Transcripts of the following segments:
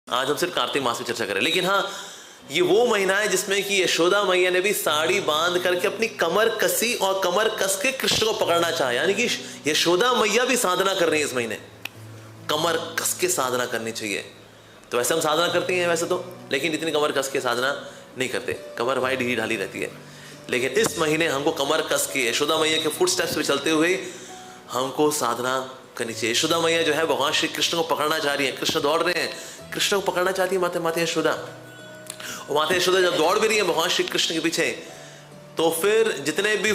आज हम सिर्फ कार्तिक मास में चर्चा करें, लेकिन हाँ ये वो महीना है जिसमें कि यशोदा मैया ने भी साड़ी बांध करके अपनी कमर कसी और कमर कस के कृष्ण को पकड़ना चाहा। यानी कि यशोदा मैया भी साधना कर रही है इस महीने, कमर कस के साधना करनी चाहिए। तो वैसे हम साधना करते हैं वैसे तो, लेकिन इतनी कमर कस के साधना नहीं करते, कमर भाई ढीली ढाली रहती है। लेकिन इस महीने हमको कमर कस के यशोदा मैया के फुट स्टेप्स पे चलते हुए हमको साधना करनी चाहिए। यशोदा मैया जो है भगवान श्री कृष्ण को पकड़ना चाह रही है, कृष्ण दौड़ रहे हैं, कृष्ण को पकड़ना चाहती है माता यशोदा। और माता यशोदा जब दौड़ भी रही है भगवान श्री कृष्ण के पीछे, तो फिर जितने भी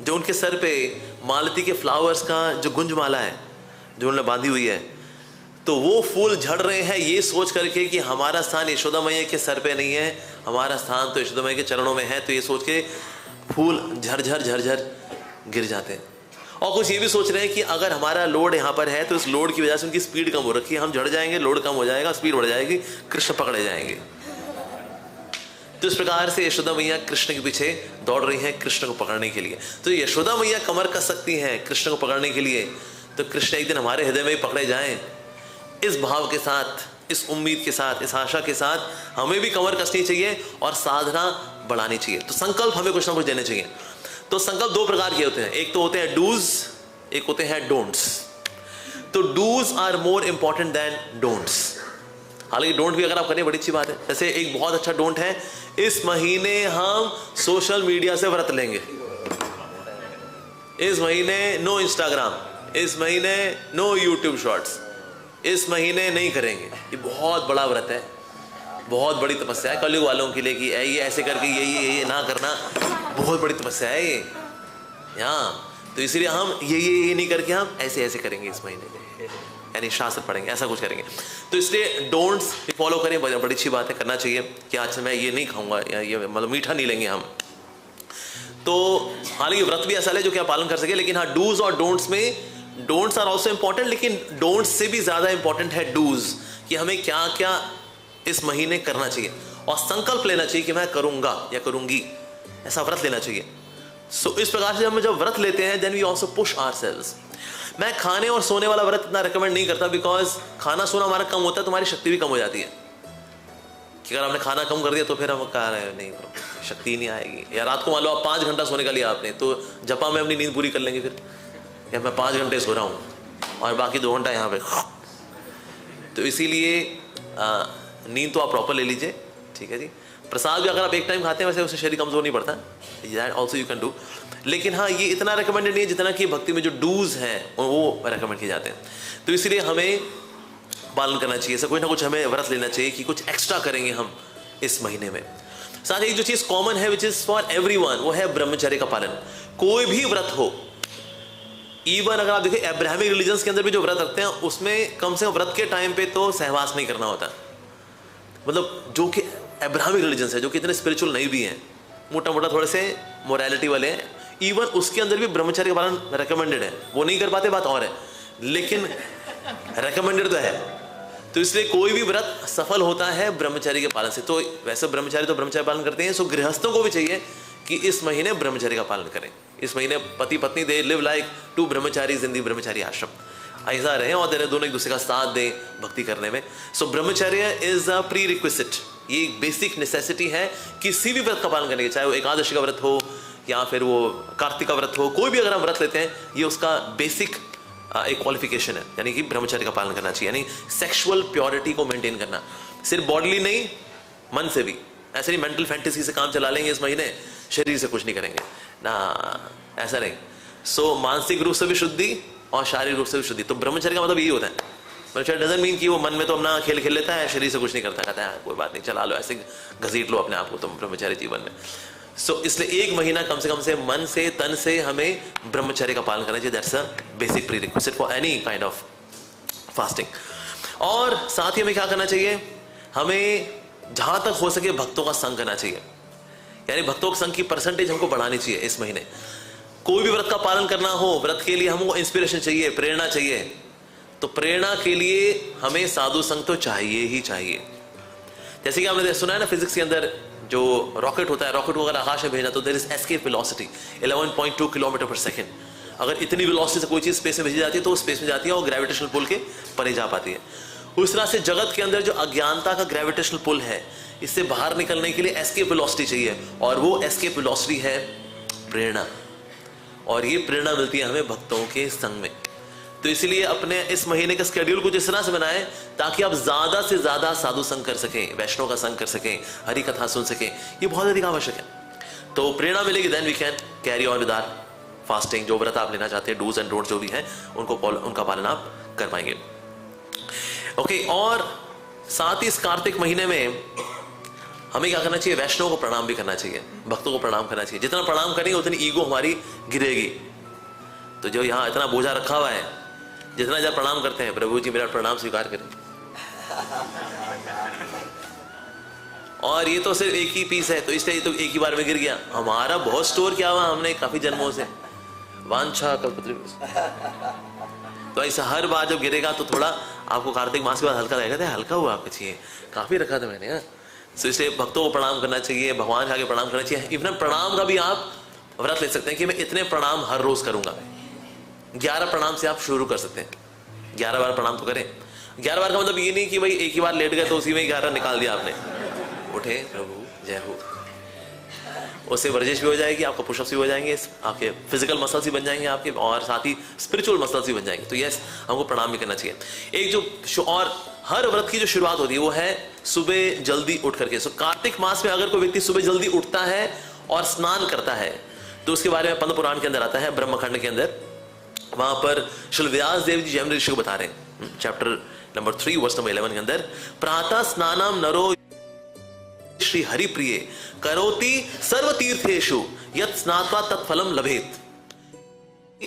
जो उनके सर पे मालती के फ्लावर्स का जो गुंजमाला है जो उन्होंने बांधी हुई है, तो वो फूल झड़ रहे हैं ये सोच करके कि हमारा स्थान यशोदा मैया के सर पे नहीं है, हमारा स्थान तो यशोदा मैया के चरणों में है। तो ये सोच के फूल झरझर झरझर गिर जाते हैं। और कुछ ये भी सोच रहे हैं कि अगर हमारा लोड यहाँ पर है तो इस लोड की वजह से उनकी स्पीड कम हो रखी है, हम झड़ जाएंगे, लोड कम हो जाएगा, स्पीड बढ़ जाएगी, कृष्ण पकड़े जाएंगे। तो इस प्रकार से यशोदा मैया कृष्ण के पीछे दौड़ रही हैं कृष्ण को पकड़ने के लिए। तो यशोदा मैया कमर कस सकती हैं कृष्ण को पकड़ने के लिए, तो कृष्ण एक दिन हमारे हृदय में ही पकड़े जाएं। इस भाव के साथ, इस उम्मीद के साथ, इस आशा के साथ हमें भी कमर कसनी चाहिए और साधना बढ़ानी चाहिए। तो संकल्प हमें कुछ ना कुछ देने चाहिए। तो संकल्प दो प्रकार के होते हैं, एक तो होते हैं डूज, एक होते हैं डोंट्स। तो dos are more important than don'ts. हालांकि डोंट भी अगर आप करें बड़ी अच्छी बात है। जैसे एक बहुत अच्छा डोंट है, इस महीने हम सोशल मीडिया से व्रत लेंगे, इस महीने नो इंस्टाग्राम, इस महीने नो यूट्यूब शॉर्ट्स, इस महीने नहीं करेंगे। ये बहुत बड़ा व्रत है, बहुत बड़ी तपस्या है कलयुग वालों के लिए कि ये ऐसे करके ये ना करना बहुत बड़ी तपस्या है ये यहाँ। तो इसलिए हम ये नहीं करके हम ऐसे ऐसे करेंगे इस महीने में, यानी शास्त्र पढ़ेंगे, ऐसा कुछ करेंगे। तो इसलिए डोंट्स फॉलो करें, बड़ी अच्छी बात है, करना चाहिए कि आज से मैं ये नहीं खाऊंगा या ये मतलब मीठा नहीं लेंगे हम। तो हालांकि व्रत भी ऐसा है जो कि आप पालन कर सके, लेकिन हाँ डूज और डोंट्स में डोंट्स आर ऑल्सो इंपॉर्टेंट, लेकिन डोंट्स से भी ज्यादा इंपॉर्टेंट है डूज, कि हमें क्या क्या इस महीने करना चाहिए और संकल्प लेना चाहिए कि मैं करूंगा या करूंगी, ऐसा व्रत लेना चाहिए। सो इस प्रकार से हम जब व्रत लेते हैं then we also push ourselves. मैं खाने और सोने वाला व्रत इतना रिकमेंड नहीं करता, बिकॉज खाना सोना हमारा कम होता है तो हमारी शक्ति भी कम हो जाती है। कि अगर आपने खाना कम कर दिया तो फिर हम कह रहे हैं नहीं शक्ति नहीं आएगी। या रात को मान लो आप 5 घंटा सोने का लिया आपने, तो जपा में अपनी नींद पूरी कर लेंगे फिर, या मैं 5 घंटे सो रहा हूँ और बाकी 2 घंटा यहाँ पे। तो इसीलिए नींद तो आप प्रॉपर ले लीजिए, ठीक है जी। प्रसाद भी अगर आप एक टाइम खाते हैं वैसे उससे शरीर कमजोर नहीं पड़ता, that also you can do. लेकिन हाँ ये इतना रिकमेंडेड नहीं है जितना कि भक्ति में जो डूज हैं वो रिकमेंड किए जाते हैं। तो इसलिए हमें पालन करना चाहिए, ऐसा कुछ ना कुछ हमें व्रत लेना चाहिए कि कुछ एक्स्ट्रा करेंगे हम इस महीने में। साथ ही एक जो चीज़ कॉमन है विच इज़ फॉर एवरीवन, वो है ब्रह्मचर्य का पालन। कोई भी व्रत हो, इवन अगर आप देखें अब्राहमिक रिलीजन्स के अंदर भी जो व्रत रखते हैं उसमें कम से कम व्रत के टाइम पे तो सहवास नहीं करना होता। मतलब जो कि अब्राहमिक रिलीजन्स है, जो कि इतने स्पिरिचुअल नहीं भी हैं, मोटा मोटा थोड़े से मोरालिटी वाले हैं, इवन उसके अंदर भी ब्रह्मचर्य का पालन रिकमेंडेड है। वो नहीं कर पाते बात और है, लेकिन रिकमेंडेड तो है। तो इसलिए कोई भी व्रत सफल होता है ब्रह्मचर्य के पालन से। तो वैसे ब्रह्मचारी तो ब्रह्मचर्य पालन करते हैं, सो गृहस्थों को भी चाहिए कि इस महीने ब्रह्मचर्य का पालन करें। इस महीने पति पत्नी दे लिव लाइक 2 ब्रह्मचारी जिंदगी ब्रह्मचारी आश्रम, ऐसा रहे और दोनों एक दूसरे का साथ दें भक्ति करने में। सो ब्रह्मचर्य इज अ प्री रिक्विजिट, ये एक बेसिक नेसेसिटी है किसी भी व्रत का पालन करने के, चाहे वो एकादशी का व्रत हो या फिर वो कार्तिक का व्रत हो, कोई भी अगर हम व्रत लेते हैं ये उसका बेसिक एक क्वालिफिकेशन है, यानी कि ब्रह्मचर्य का पालन करना चाहिए। यानी सेक्सुअल प्योरिटी को मेंटेन करना, सिर्फ बॉडीली नहीं मन से भी। ऐसे नहीं मेंटल फैंटेसी से काम चला लेंगे इस महीने, शरीर से कुछ नहीं करेंगे ना, ऐसा नहीं। सो मानसिक रूप से भी शुद्धि और शारीरिक रूप से भी शुद्धि। तो ब्रह्मचर्य का मतलब यही होता है। ब्रह्मचर्य डजंट मीन कि वो मन में तो अपना खेल खेल लेता है, शरीर से कुछ नहीं करता, कहता है कोई बात नहीं चला लो, ऐसे घसीट लो अपने आप को तुम ब्रह्मचर्य जीवन में। सो इसलिए 1 महीना कम से मन से तन से हमें ब्रह्मचर्य का पालन करना चाहिए। That's a basic pre requisite for any kind of fasting. और साथ ही हमें क्या करना चाहिए, हमें जहां तक हो सके भक्तों का संग करना चाहिए, यानी भक्तों के संग की परसेंटेज हमको बढ़ानी चाहिए इस महीने। कोई भी व्रत का पालन करना हो, व्रत के लिए हमको इंस्पिरेशन चाहिए, प्रेरणा चाहिए, तो प्रेरणा के लिए हमें साधु संग तो चाहिए ही चाहिए। जैसे कि आपने सुना है ना फिजिक्स के अंदर जो रॉकेट होता है, रॉकेट को अगर आकाश में भेजना तो there is escape velocity 11.2 kilometre per second. अगर इतनी वेलोसिटी से कोई चीज स्पेस में भेजी जाती है तो वो स्पेस में जाती है और ग्रेविटेशनल पुल के परे जा पाती है। उस तरह से जगत के अंदर जो अज्ञानता का ग्रेविटेशनल पुल है, इससे बाहर निकलने के लिए एस्केप वेलोसिटी चाहिए, और वो एस्केप वेलोसिटी है प्रेरणा। और ये प्रेरणा मिलती है हमें भक्तों के संग में। तो इसलिए अपने इस महीने का स्केड्यूल कुछ इस तरह से बनाएं ताकि आप ज्यादा से ज्यादा साधु संग कर सकें, वैष्णव का संग कर सकें, हरि कथा सुन सकें। ये बहुत अधिक आवश्यक है। तो प्रेरणा मिलेगी, then we can carry on with our fasting. जो व्रत आप लेना चाहते हैं, डूज एंड डोंट जो भी है, उनका पालन आप कर पाएंगे। ओके, और साथ ही इस कार्तिक महीने में हमें क्या करना चाहिए? वैष्णव को प्रणाम भी करना चाहिए, भक्तों को प्रणाम करना चाहिए। जितना प्रणाम करेंगे उतनी ईगो हमारी गिरेगी। तो जो यहाँ इतना बोझा रखा हुआ है, जितना जब प्रणाम करते हैं, प्रभु जी मेरा प्रणाम स्वीकार करें, और ये तो सिर्फ एक ही पीस है, तो इसलिए तो एक ही बार में गिर गया। हमारा बहुत स्टोर किया हुआ हमने काफी जन्मों से, वांछा कल्पतरु। तो ऐसा हर बार जब गिरेगा तो थोड़ा आपको कार्तिक मास के बाद हल्का लगेगा। था हल्का हुआ आपको चाहिए, काफी रखा था मैंने। तो इसलिए भक्तों को प्रणाम करना चाहिए, भगवान के आगे प्रणाम करना चाहिए। इवन प्रणाम का भी आप व्रत ले सकते हैं कि मैं इतने प्रणाम हर रोज करूंगा। 11 प्रणाम से आप शुरू कर सकते हैं। 11 बार प्रणाम तो करें। 11 बार का मतलब ये नहीं कि भाई एक ही बार लेट गए तो उसी में 11 निकाल दिया आपने। उठे प्रभु जय हो, उससे वर्जिश भी हो जाएगी, आपको पुशअप्स भी हो जाएंगे, आपके फिजिकल मसल्स भी बन जाएंगे आपके, और साथ ही स्पिरिचुअल मसल्स भी बन जाएंगे। तो यस, हमको प्रणाम भी करना चाहिए। एक जो और हर व्रत की जो शुरुआत होती है वो है सुबह जल्दी उठ करके। सो कार्तिक मास में अगर कोई व्यक्ति सुबह जल्दी उठता है और स्नान करता है तो उसके बारे में पद्म पुराण के अंदर आता है, ब्रह्मखंड के अंदर। वहां पर श्री व्यास देव जी जयम ऋषि को बता रहे हैं, चैप्टर नंबर 3 वर्स नंबर 11 के अंदर, प्रातः स्नानम नरो श्री हरि प्रिय करोति सर्व तीर्थेषु यत् स्नात्वा तत्फलम लभेत।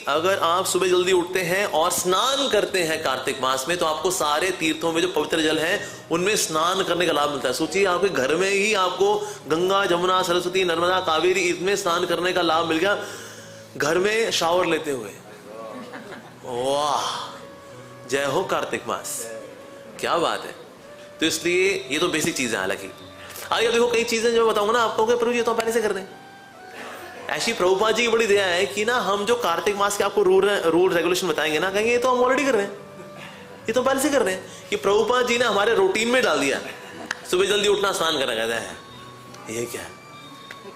अगर आप सुबह जल्दी उठते हैं और स्नान करते हैं कार्तिक मास में, तो आपको सारे तीर्थों में जो पवित्र जल है उनमें स्नान करने का लाभ मिलता है। सोचिए, आपके घर में ही आपको गंगा, जमुना, सरस्वती, नर्मदा, कावेरी, इसमें स्नान करने का लाभ मिल गया, घर में शावर लेते हुए। वाह, जय हो कार्तिक मास, क्या बात है। तो इसलिए ये तो बेसिक चीज है। हालांकि आइए देखो, कई चीजें जो बताऊंगा ना आपको, प्रभु ये तो पहले से कर रहे हैं। ऐसी प्रभुपाद जी की बड़ी दया है कि ना हम जो कार्तिक मास के आपको रूल रेगुलेशन बताएंगे ना, कहेंगे ये तो हम ऑलरेडी कर रहे हैं, ये तो पहले से कर रहे हैं। कि प्रभुपाद जी ने हमारे रूटीन में डाल दिया, सुबह जल्दी उठना, स्नान करना। कहता है ये क्या,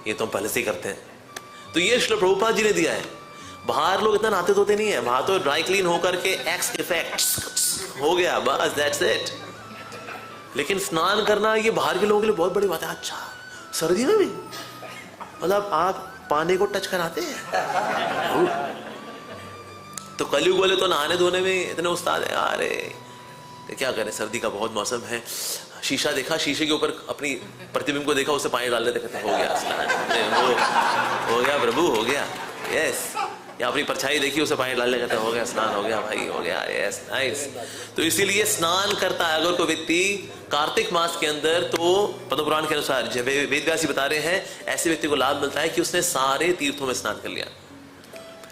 ये तो हम पहले से ही करते हैं। तो ये श्री प्रभुपाद जी ने दिया है। बाहर लोग इतना नहाते धोते नहीं है, वहां तो ड्राई क्लीन होकर के एक्स इफेक्ट हो गया, बस दैट्स इट। लेकिन स्नान करना ये बाहर के लोगों के लिए बहुत बड़ी बात है। अच्छा, सर्दी में भी मतलब आप पानी को टच कराते हैं। तो कलयुग वाले तो नहाने धोने में इतने उस्ताद है। अरे क्या करें, सर्दी का बहुत मौसम है। शीशा देखा, शीशे के ऊपर अपनी प्रतिबिंब को देखा, उसे पानी डाल देते, कहते हो गया स्नान, हो गया प्रभु, हो गया, यस। या अपनी परछाई देखी, उसे पानी डालने, कहते हो गया स्नान, हो गया भाई, हो गया, यस, नाइस। तो इसीलिए स्नान करता है अगर कोई व्यक्ति कार्तिक मास के अंदर, तो पद्म पुराण के अनुसार जब वेद व्यासी बता रहे हैं, ऐसे व्यक्ति को लाभ मिलता है कि उसने सारे तीर्थों में स्नान कर लिया।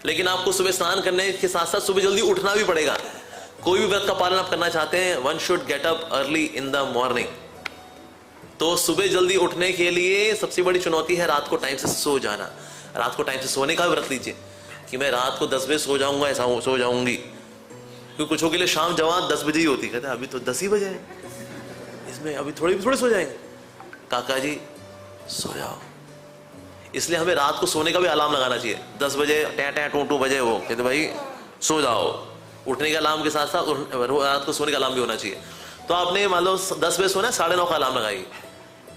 लेकिन आपको सुबह स्नान करने के साथ साथ सुबह जल्दी उठना भी पड़ेगा। कोई भी व्रत का पालन आप करना चाहते हैं, one should get up early in the morning. तो सुबह जल्दी उठने के लिए सबसे बड़ी चुनौती है रात को टाइम से सो जाना। रात को टाइम से सोने का व्रत लीजिए कि मैं रात को 10 बजे सो जाऊंगा, ऐसा सो जाऊंगी। क्योंकि कुछ के लिए शाम जवान 10 बजे ही होती, कहते अभी तो 10 ही बजे है, इसमें अभी थोड़े सो जाएंगे। काका जी सो जाओ। इसलिए हमें रात को सोने का भी अलार्म लगाना चाहिए। 10 बजे टू बजे वो कहते भाई सो जाओ। उठने के अलार्म के साथ साथ रात को सोने का अलार्म भी होना चाहिए। तो आपने मान लो 10 बजे सोना है, 9:30 का अलार्म लगाइए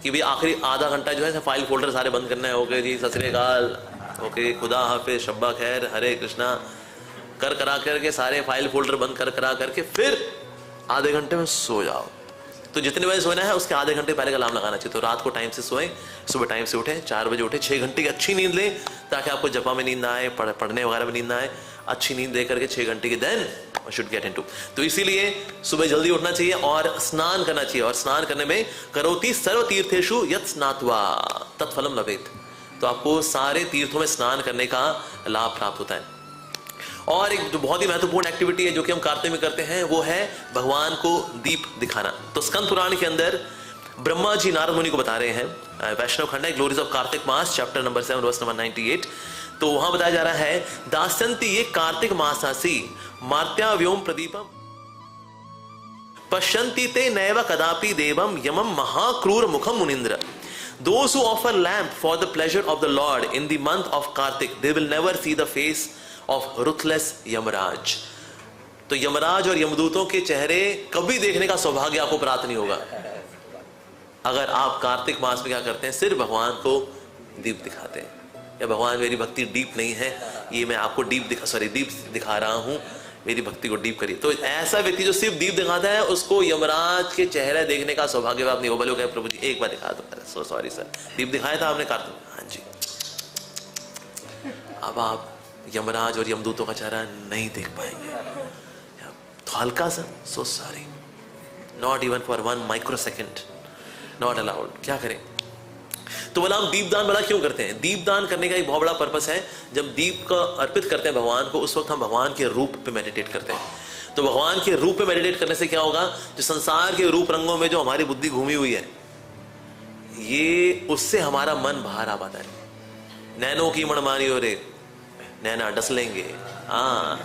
कि भाई आखिरी आधा घंटा जो है फाइल फोल्डर सारे बंद करना है। ओके जी, सत श्री अकाल, ओके, खुदा हाफिज, शब्बा खैर, हरे कृष्णा कर करा करके सारे फाइल फोल्डर बंद कर करा करके फिर आधे घंटे में सो जाओ। तो जितने बजे सोना है उसके आधे घंटे पहले का अलार्म लगाना चाहिए। तो रात को टाइम से सोएं, सुबह टाइम से उठें, 4 बजे उठें, 6 घंटे की अच्छी नींद लें ताकि आपको जपा में नींद ना आए, पढ़ने वगैरह में नींद ना आए। अच्छी नींद लेकर के 6 घंटे की देन शुड गेट इनटू। तो इसीलिए सुबह जल्दी उठना चाहिए और स्नान करना चाहिए। और स्नान करने में करोति सर्व तीर्थेषु यत् स्नात्वा तत्फलम लभेत। तो आपको सारे तीर्थों में स्नान करने का लाभ प्राप्त होता है। और एक जो बहुत ही महत्वपूर्ण एक्टिविटी है जो कि हम कार्तिक में करते हैं, वो है भगवान को दीप दिखाना। तो स्कंद पुराण के अंदर ब्रह्मा जी नारद मुनि को बता रहे हैं, वैष्णव खंड है, glories of Kartik Maas, chapter number 7 verse number 98। तो वहां बताया जा रहा है, दास्यंती ये कार्तिक मासासी मार्त्या व्योम प्रदीपम पश्यन्ति ते नैव कदापि देवम यमम महाक्रूर मुखम मुनिंद्र. Those who offer lamb for the pleasure of the Lord in the month of Kartik, they will never see the face of ruthless Yamaraj. तो यमराज और यमदूतों के चेहरे कभी देखने का सौभाग्य आपको प्राप्त नहीं होगा अगर आप कार्तिक मास में क्या करते हैं, सिर्फ भगवान को दीप दिखाते हैं. या भगवान मेरी भक्ति डीप नहीं है, ये मैं आपको दीप दिखा रहा हूँ, मेरी भक्ति को डीप करिए. तो ऐसा व्यक्ति जो सिर्फ दीप दिखाता है उसको यमराज के चेहरे देखने का सौभाग्य प्राप्त नहीं होगा. लोग प्रभु जी एक बार दिखा दो. सो सॉरी सर, दीप दिखाया था आपने कार्तिक? हाँ जी. अब आप यमराज और यमदूतों का चेहरा नहीं देख पाएंगे. तो हल्का सा so sorry, not even for 1 microsecond, not allowed. क्या करें? तो बोला हम दीपदान बड़ा क्यों करते हैं? दीपदान करने का एक बहुत बड़ा पर्पस है. जब दीप का अर्पित करते हैं भगवान को, उस वक्त हम भगवान के रूप पे मेडिटेट करते हैं. तो भगवान के रूप पे मेडिटेट करने से क्या होगा, जो संसार के रूप रंगों में जो हमारी बुद्धि घूमी हुई है, ये उससे हमारा मन बाहर आ पाता है. नैनो की मनमानी हो रे, नैना डस लेंगे. हाँ,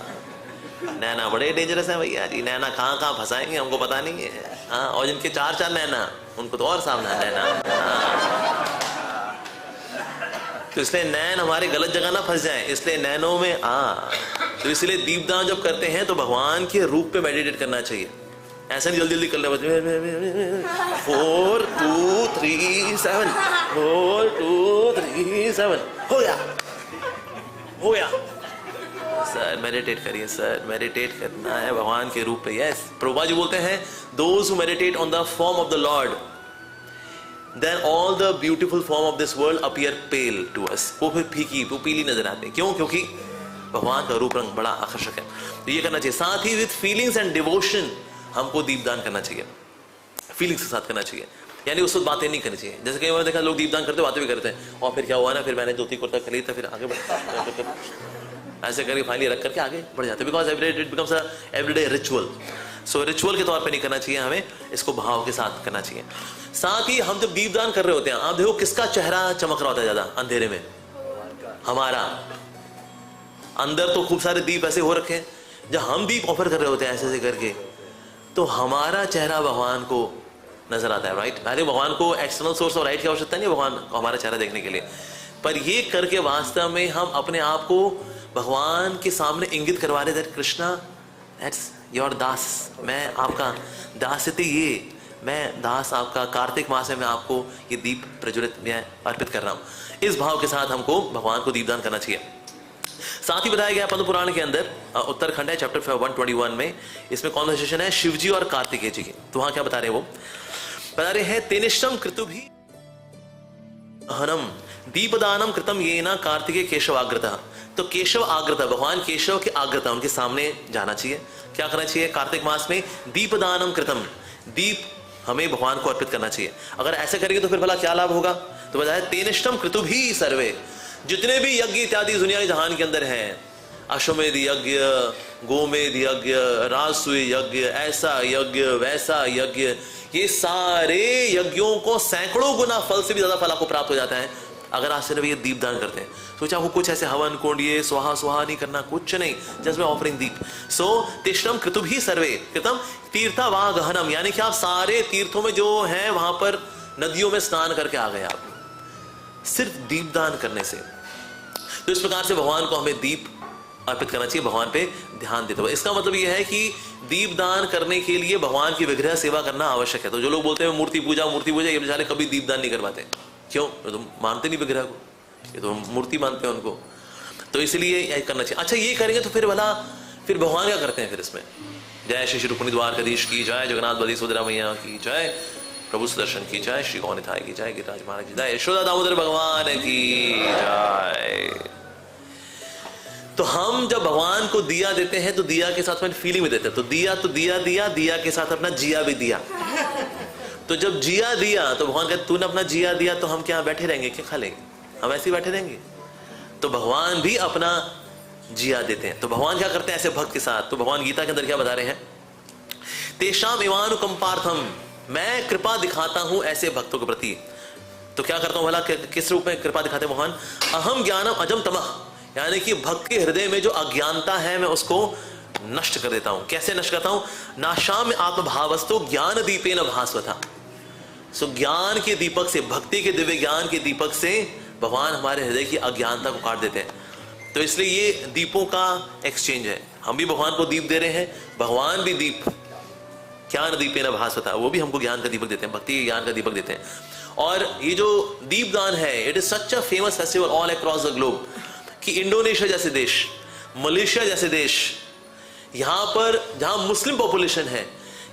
नैना बड़े डेंजरस है भैया जी. नैना कहाँ कहाँ फंसाएंगे हमको पता नहीं है. हाँ, और जिनके 4 नैना, उनको तो और सावधान रहना. तो इसलिए नैन हमारे गलत जगह ना फंस जाए, इसलिए नैनों में तो इसलिए दीपदान जब करते हैं तो भगवान के रूप पे मेडिटेट करना चाहिए. ऐसा नहीं जल्दी जल्दी कर ले 4 2 3 7 4 2 3 7 हो गया. सर मेडिटेट करिए सर, मेडिटेट करना है भगवान के रूप पे. यस, प्रभुपाद जी बोलते हैं those who meditate on the form of the Lord, then all the beautiful form of this world appear pale to us. वो फिर फीकी, वो पीली नजर आते हैं. क्यों? क्योंकि भगवान का रूप रंग बड़ा आकर्षक है. तो ये करना चाहिए. साथ ही विथ फीलिंग्स एंड डिवोशन हमको दीपदान करना चाहिए. फीलिंग्स के साथ करना चाहिए, यानी उस वक्त बातें नहीं करनी चाहिए. जैसे कई बार देखा लोग दीपदान करते बातें भी करते हैं, और फिर क्या हुआ ना, फिर मैंने धोती कुर्ता खरीदा, फिर आगे बढ़ ऐसे करके फाइनली रख करके आगे बढ़ जाते. Because it becomes a everyday ritual. So ritual के तौर पे नहीं करना चाहिए, हमें इसको भाव के साथ करना चाहिए. साथ ही हम जब दीपदान कर रहे होते हैं, आप देखो किसका चेहरा चमक रहा होता है ज्यादा अंधेरे में? हमारा. अंदर तो खूब सारे दीप ऐसे हो रखे हैं, जब हम दीप ऑफर कर रहे होते हैं ऐसे ऐसे करके, तो हमारा चेहरा भगवान को नजर आता है. राइट? अरे भगवान को एक्सटर्नल सोर्स और लाइट की आवश्यकता नहीं है भगवान को हमारा चेहरा देखने के लिए. पर ये करके वास्तव में हम अपने आप को भगवान के सामने इंगित करवा रहे दैट कृष्णा दैट्स योर दास, मैं आपका दास थे, ये मैं दास आपका. कार्तिक मास में मैं आपको ये दीप प्रज्वलित मैं अर्पित कर रहा हूँ. इस भाव के साथ हमको भगवान को दीपदान करना चाहिए. साथ ही बताया गया पद्म पुराण के अंदर उत्तरखंड है चैप्टर 121 में, इसमें कॉन्वर्सेशन है शिवजी और कार्तिकेय जी की. तो वहां क्या बता रहे हैं? वो बता रहे हैं तेनिष्टम कृतु भी हनम दीपदानम कृतम ये ना कार्तिकेय केशव आग्रता. तो केशव आग्रता, भगवान केशव के आग्रता, उनके सामने जाना चाहिए. क्या करना चाहिए? कार्तिक मास में दीपदानम कृतम, दीप हमें भगवान को अर्पित करना चाहिए. अगर ऐसे करेंगे तो फिर भला क्या लाभ होगा? तो बताया तेनिष्टम कृतु भी सर्वे, जितने भी यज्ञ इत्यादि दुनिया जहान के अंदर हैं, अश्वमेध यज्ञ, गोमेध यज्ञ, राजसूय यज्ञ, ऐसा यज्ञ, वैसा यज्ञ, ये सारे यज्ञों को सैकड़ों गुना फल से भी ज्यादा फल आपको प्राप्त हो जाता है अगर आज से ये दीपदान करते हैं. सोचा आपको कुछ ऐसे हवन कुंड ये स्वाहा स्वाहा नहीं करना, कुछ नहीं, जस्ट बाय ऑफरिंग दीप. सो तिष्ठम कृतु भी सर्वे कृतम तीर्था वा गहनम, यानी कि आप सारे तीर्थों में जो है वहां पर नदियों में स्नान करके आ गए आप सिर्फ दीपदान करने से. तो इस प्रकार से भगवान को हमें दीप अर्पित करना चाहिए, भगवान पे ध्यान देते हुए. इसका मतलब यह है कि दीपदान करने के लिए भगवान की विग्रह सेवा करना आवश्यक है. तो जो लोग बोलते हैं मूर्ति पूजा, ये बेचारे कभी दीपदान नहीं कर पाते. क्यों? तो मानते नहीं विग्रह को, ये तो मूर्ति मानते हैं उनको. तो इसलिए यही करना चाहिए. अच्छा, ये करेंगे तो फिर भला फिर भगवान क्या करते हैं फिर इसमें? जय श्री रुक्मिणी द्वारकाधीश की जय, जगन्नाथ बलदेव सुभद्रा मैया की जय, प्रभु सुदर्शन की जय, श्री गौनिथाय की जय, गिरिराज महाराज की जय, यशोदा दामोदर भगवान की जय. तो हम जब भगवान को दिया देते हैं तो दिया के साथ में फीलिंग भी देते हैं. तो दिया के साथ अपना जिया भी दिया. तो जब जिया दिया तो भगवान कहते तूने अपना जिया दिया, तो हम क्या बैठे रहेंगे? क्या खा लेंगे? हम ऐसे ही बैठे रहेंगे? तो भगवान भी अपना जिया देते हैं. तो भगवान क्या करते हैं ऐसे भक्त के साथ? तो भगवान गीता के अंदर क्या बता रहे हैं? तेषाम एवानुकंपार्थम, मैं कृपा दिखाता हूं ऐसे भक्तों के प्रति. तो क्या करता हूं भला? किस रूप में कृपा दिखाते हैं भगवान? अहम ज्ञानम अजम तमः, यानी कि भक्त के हृदय में जो अज्ञानता है मैं उसको नष्ट कर देता हूं। कैसे नष्ट करता हूं? नाशाम में आत्मभावस्तु ज्ञान दीपेन भास्वता। सो ज्ञान के दीपक से, भक्ति के दिव्य ज्ञान के दीपक से भगवान हमारे हृदय की अज्ञानता को काट देते हैं। तो इसलिए ये दीपों का एक्सचेंज है। हम भी भगवान को दीप दे रहे हैं, भगवान भी दीप, ज्ञान दीपेन भास्वता, वो भी हमको ज्ञान का दीपक देते हैं, भक्ति के ज्ञान का दीपक देते हैं। और ये जो दीपदान है, it is such a famous festival all across the globe कि इंडोनेशिया जैसे देश, मलेशिया जैसे देश, यहां पर जहां मुस्लिम पॉपुलेशन है,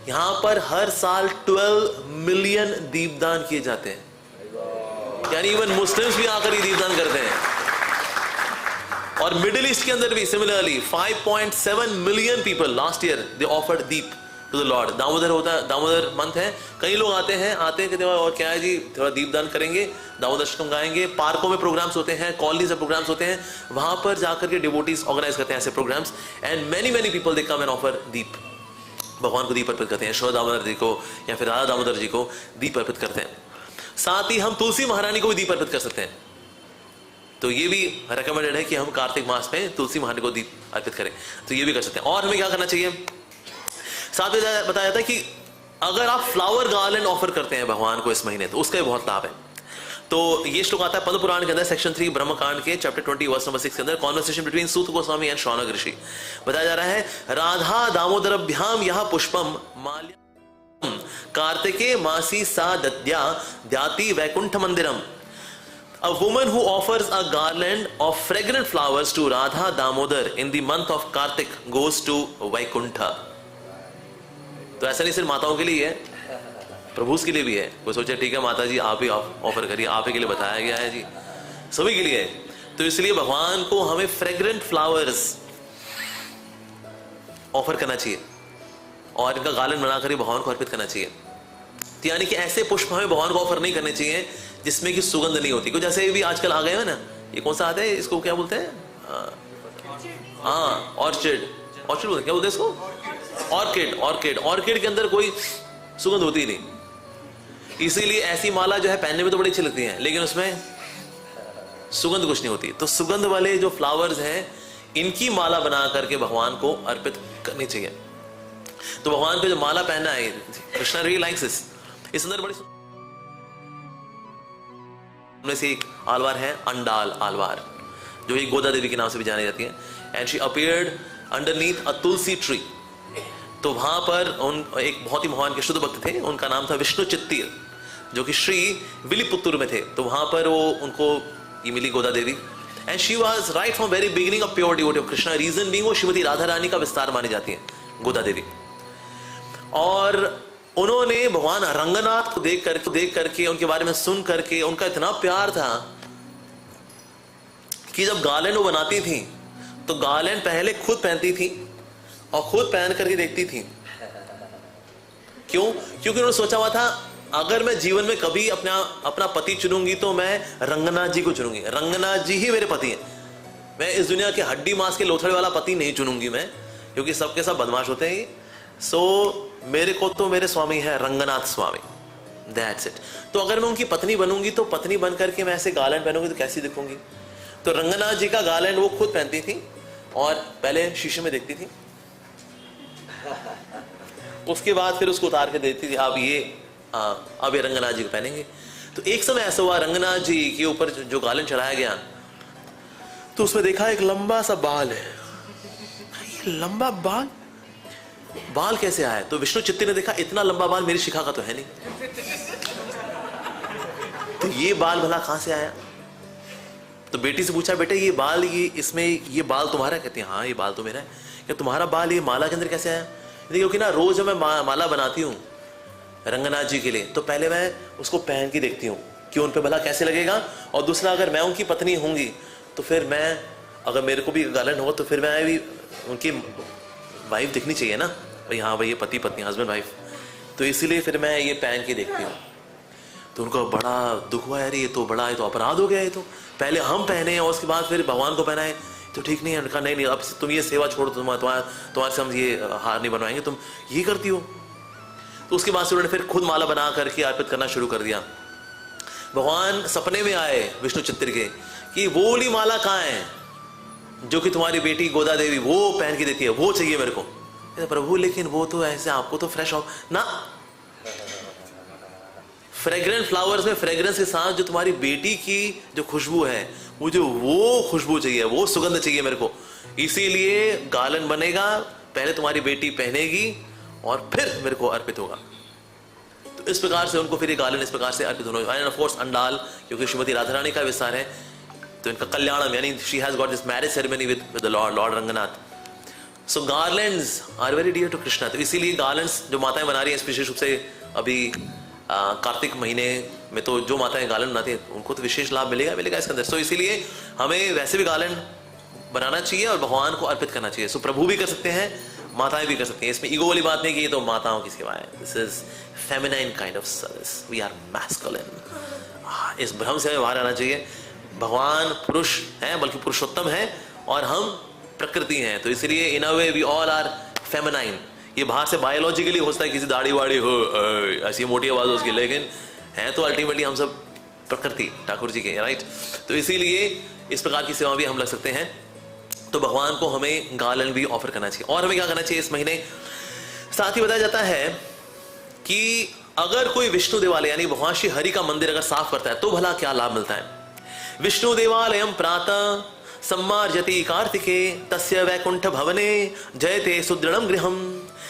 यहां पर हर साल 12 मिलियन दीपदान किए जाते हैं। यानी इवन मुस्लिम्स भी आकर ये दीपदान करते हैं। और मिडिल ईस्ट के अंदर भी similarly 5.7 million people last year they offered deep to the Lord. Damodar होता है, दामोदर मंथ है, कई लोग आते हैं कहते हैं और क्या है जी, थोड़ा दीपदान करेंगे, दामोदर अष्टकम गाएंगे, पार्कों में प्रोग्राम्स होते हैं, कॉलोनीज में प्रोग्राम्स होते हैं, वहां पर जाकर के डिवोटीज ऑर्गेनाइज करते हैं ऐसे programmes, and many people they come and offer दीप, भगवान को दीप अर्पित करते हैं, यशोदा दामोदर जी को या फिर राधा दामोदर जी को दीप अर्पित करते हैं। साथ ही हम तुलसी महारानी को भी दीप अर्पित कर सकते हैं। तो ये भी रेकमेंडेड है कि हम कार्तिक मास में तुलसी महारानी को दीप अर्पित करें, तो ये भी कर सकते हैं। और हमें क्या करना चाहिए, साथ में बताया जाता है कि अगर आप फ्लावर गार्लैंड ऑफर करते हैं भगवान को इस महीने, तो उसका भी बहुत लाभ है। तो ये श्लोक आता है पद्म पुराण के अंदर, सेक्शन 3 ब्रह्म कांड के चैप्टर 20 वर्स नंबर 6 के अंदर, conversation between Suta Goswami and Shaunaka Rishi. बताया जा रहा है, राधा दामोदरभ्याम यह पुष्पम माल्यम कार्तिके मासी सा दद्या द्याति Vaikuntha मंदिरम। A woman who offers a garland of fragrant flowers to Radha Damodar in the month of Kartik goes to Vaikuntha। तो ऐसा नहीं सिर्फ माताओं के लिए है, प्रभुस के लिए भी है। कोई सोचे ठीक है माता जी आप ही ऑफर करिए, आप ही के लिए बताया गया है जी, सभी के लिए है। तो इसलिए भगवान को हमें फ्रेग्रेंट फ्लावर्स ऑफर करना चाहिए और इनका गार्लैंड बनाकर भगवान को अर्पित करना चाहिए। तो यानी कि ऐसे पुष्प हमें भगवान को ऑफर नहीं करने चाहिए जिसमें कि सुगंध नहीं होती। कुछ जैसे भी आजकल आ गए हैं ना, ये कौन सा आता है, इसको क्या बोलते हैं, हाँ ऑर्चिड बोलते हैं, क्या बोलते हैं इसको, ऑर्किड के अंदर कोई सुगंध होती ही नहीं। इसीलिए ऐसी माला जो है पहनने में तो बड़ी अच्छी लगती है, लेकिन उसमें सुगंध कुछ नहीं होती। तो सुगंध वाले जो फ्लावर्स हैं, इनकी माला बना करके भगवान को अर्पित करनी चाहिए। तो भगवान को जो माला पहना है, कृष्णा रियली लाइक्स दिस। इस अंदर बड़ी में से एक आलवार है, अंडाल आलवार, जो एक गोदा देवी के नाम से भी जानी जाती है। And she appeared underneath a Tulsi tree. तो वहां पर एक बहुत ही महान के शुद्ध भक्त थे, उनका नाम था विष्णु चित्तीर, जो कि श्री विलिपुत्तूर में थे। तो वहां पर वो उनको ये मिली Goda Devi, and she was right from very beginning a pure devotee of Krishna. Reason being वो श्रीमती राधा रानी का विस्तार मानी जाती है गोदा देवी। और उन्होंने भगवान रंगनाथ को देख करके उनके बारे में सुन करके उनका इतना प्यार था कि जब गार्लैंड वो बनाती थी तो गार्लैंड पहले खुद पहनती थी और खुद पहन करके देखती थी। क्यों? क्योंकि उन्होंने सोचा हुआ था अगर मैं जीवन में कभी अपना पति चुनूंगी तो मैं रंगनाथ जी को चुनूंगी। रंगनाथ जी ही मेरे पति हैं। मैं इस दुनिया के हड्डी मांस के लोथड़े वाला पति नहीं चुनूंगी मैं, क्योंकि सबके सब बदमाश होते हैं। सो मेरे को तो मेरे स्वामी है रंगनाथ स्वामी, दैट्स इट। तो अगर मैं उनकी पत्नी बनूंगी तो पत्नी बन करके मैं ऐसे गार्लैंड पहनूंगी तो कैसी दिखूंगी। तो रंगनाथ जी का गार्लैंड वो खुद पहनती थी और पहले शीशे में देखती थी, उसके बाद फिर उसको उतार के देती थी, अब ये रंगनाथ जी को पहनेंगे। तो एक समय ऐसा हुआ, रंगनाथ जी के ऊपर जो गार्लैंड चढ़ाया गया तो उसमें देखा एक लंबा सा बाल है। ये लंबा बाल कैसे आया? तो विष्णु चित्ती ने देखा इतना लंबा बाल मेरी शिखा का तो है नहीं, तो ये बाल भला कहां से आया? तो बेटी से पूछा, बेटे ये बाल, ये बाल तुम्हारा? कहती है हाँ ये बाल तो मेरा है। क्या तुम्हारा बाल ये माला के अंदर कैसे आया? क्योंकि ना रोज मैं माला बनाती हूँ रंगनाथ जी के लिए, तो पहले मैं उसको पहन के देखती हूँ कि उन पे भला कैसे लगेगा। और दूसरा, अगर मैं उनकी पत्नी होंगी तो फिर मैं, अगर मेरे को भी गार्लैंड होगा तो फिर मैं भी उनकी वाइफ दिखनी चाहिए ना भाई, हाँ भाई ये पति पत्नी हस्बैंड वाइफ। तो इसीलिए फिर मैं ये पहन के देखती हूँ। तो उनको बड़ा दुख हुआ, यार ये तो अपराध हो गया, ये तो पहले हम पहने और उसके बाद फिर भगवान को पहनाए तो ठीक नहीं है। उनका नहीं अब तुम ये सेवा छोड़ो, तुम्हारे से हम ये हार नहीं बनवाएंगे, तुम ये करती हो। तो उसके बाद से उन्होंने फिर खुद माला बना करके अर्पित करना शुरू कर दिया। भगवान सपने में आए विष्णु चित्तर के कि वो वाली माला कहाँ है, जो कि तुम्हारी बेटी गोदा देवी वो पहन के देती है, वो चाहिए मेरे को। प्रभु लेकिन वो तो ऐसे आपको तो फ्रेश हो ना, फ्रेग्रेंट फ्लावर्स में फ्रेग्रेंस के साथ जो तुम्हारी बेटी की जो खुशबू है, मुझे वो खुशबू चाहिए, वो सुगंध चाहिए मेरे को। इसीलिए गार्लैंड बनेगा, पहले तुम्हारी बेटी पहनेगी और फिर मेरे को अर्पित होगा। तो इस प्रकार से उनको फिर ये गार्लैंड इस प्रकार से अर्पित होना। एंड ऑफ कोर्स अंडाल, क्योंकि श्रीमती राधा रानी का विस्तार है, तो इनका कल्याणम, यानी she has got this marriage ceremony with the Lord Ranganath. So garlands are very dear to Krishna. तो इसीलिए गार्लैंड्स जो माताएं बना रही हैं, विशेष रूप से अभी कार्तिक महीने में तो जो माताएं गार्लैंड बनाती हैं उनको तो विशेष लाभ मिलेगा इसके अंदर। सो इसीलिए हमें वैसे भी गार्लैंड बनाना चाहिए और भगवान को अर्पित करना चाहिए। सो प्रभु भी कर सकते हैं, माताएं भी कर सकती हैं। इसमें ईगो वाली बात नहीं कि ये तो माताओं की सेवा है। This is feminine kind of service, we are masculine. इस भ्रम से हमें बाहर आना चाहिए। भगवान पुरुष हैं, बल्कि पुरुषोत्तम है, और हम प्रकृति हैं। तो इसलिए in a way we all are feminine. ये बाहर से बायोलॉजिकली हो सकता है किसी दाढ़ी वाड़ी हो, ऐसी मोटी आवाज उसकी, लेकिन है तो अल्टीमेटली हम सब प्रकृति ठाकुर जी के, राइट। तो इसीलिए इस प्रकार की सेवा भी हम लग सकते हैं। तो भगवान को हमें गार्लैंड भी ऑफर करना चाहिए। और हमें क्या करना चाहिए इस महीने, साथ ही बताया जाता है कि अगर कोई विष्णु देवालय यानी भगवान श्री हरि का मंदिर अगर साफ करता है तो भला क्या लाभ मिलता है। विष्णु देवालयम प्रातः सम्मार्जति कार्तिके तस्य वैकुंठ भवने जयते सुदृढ़म गृहम।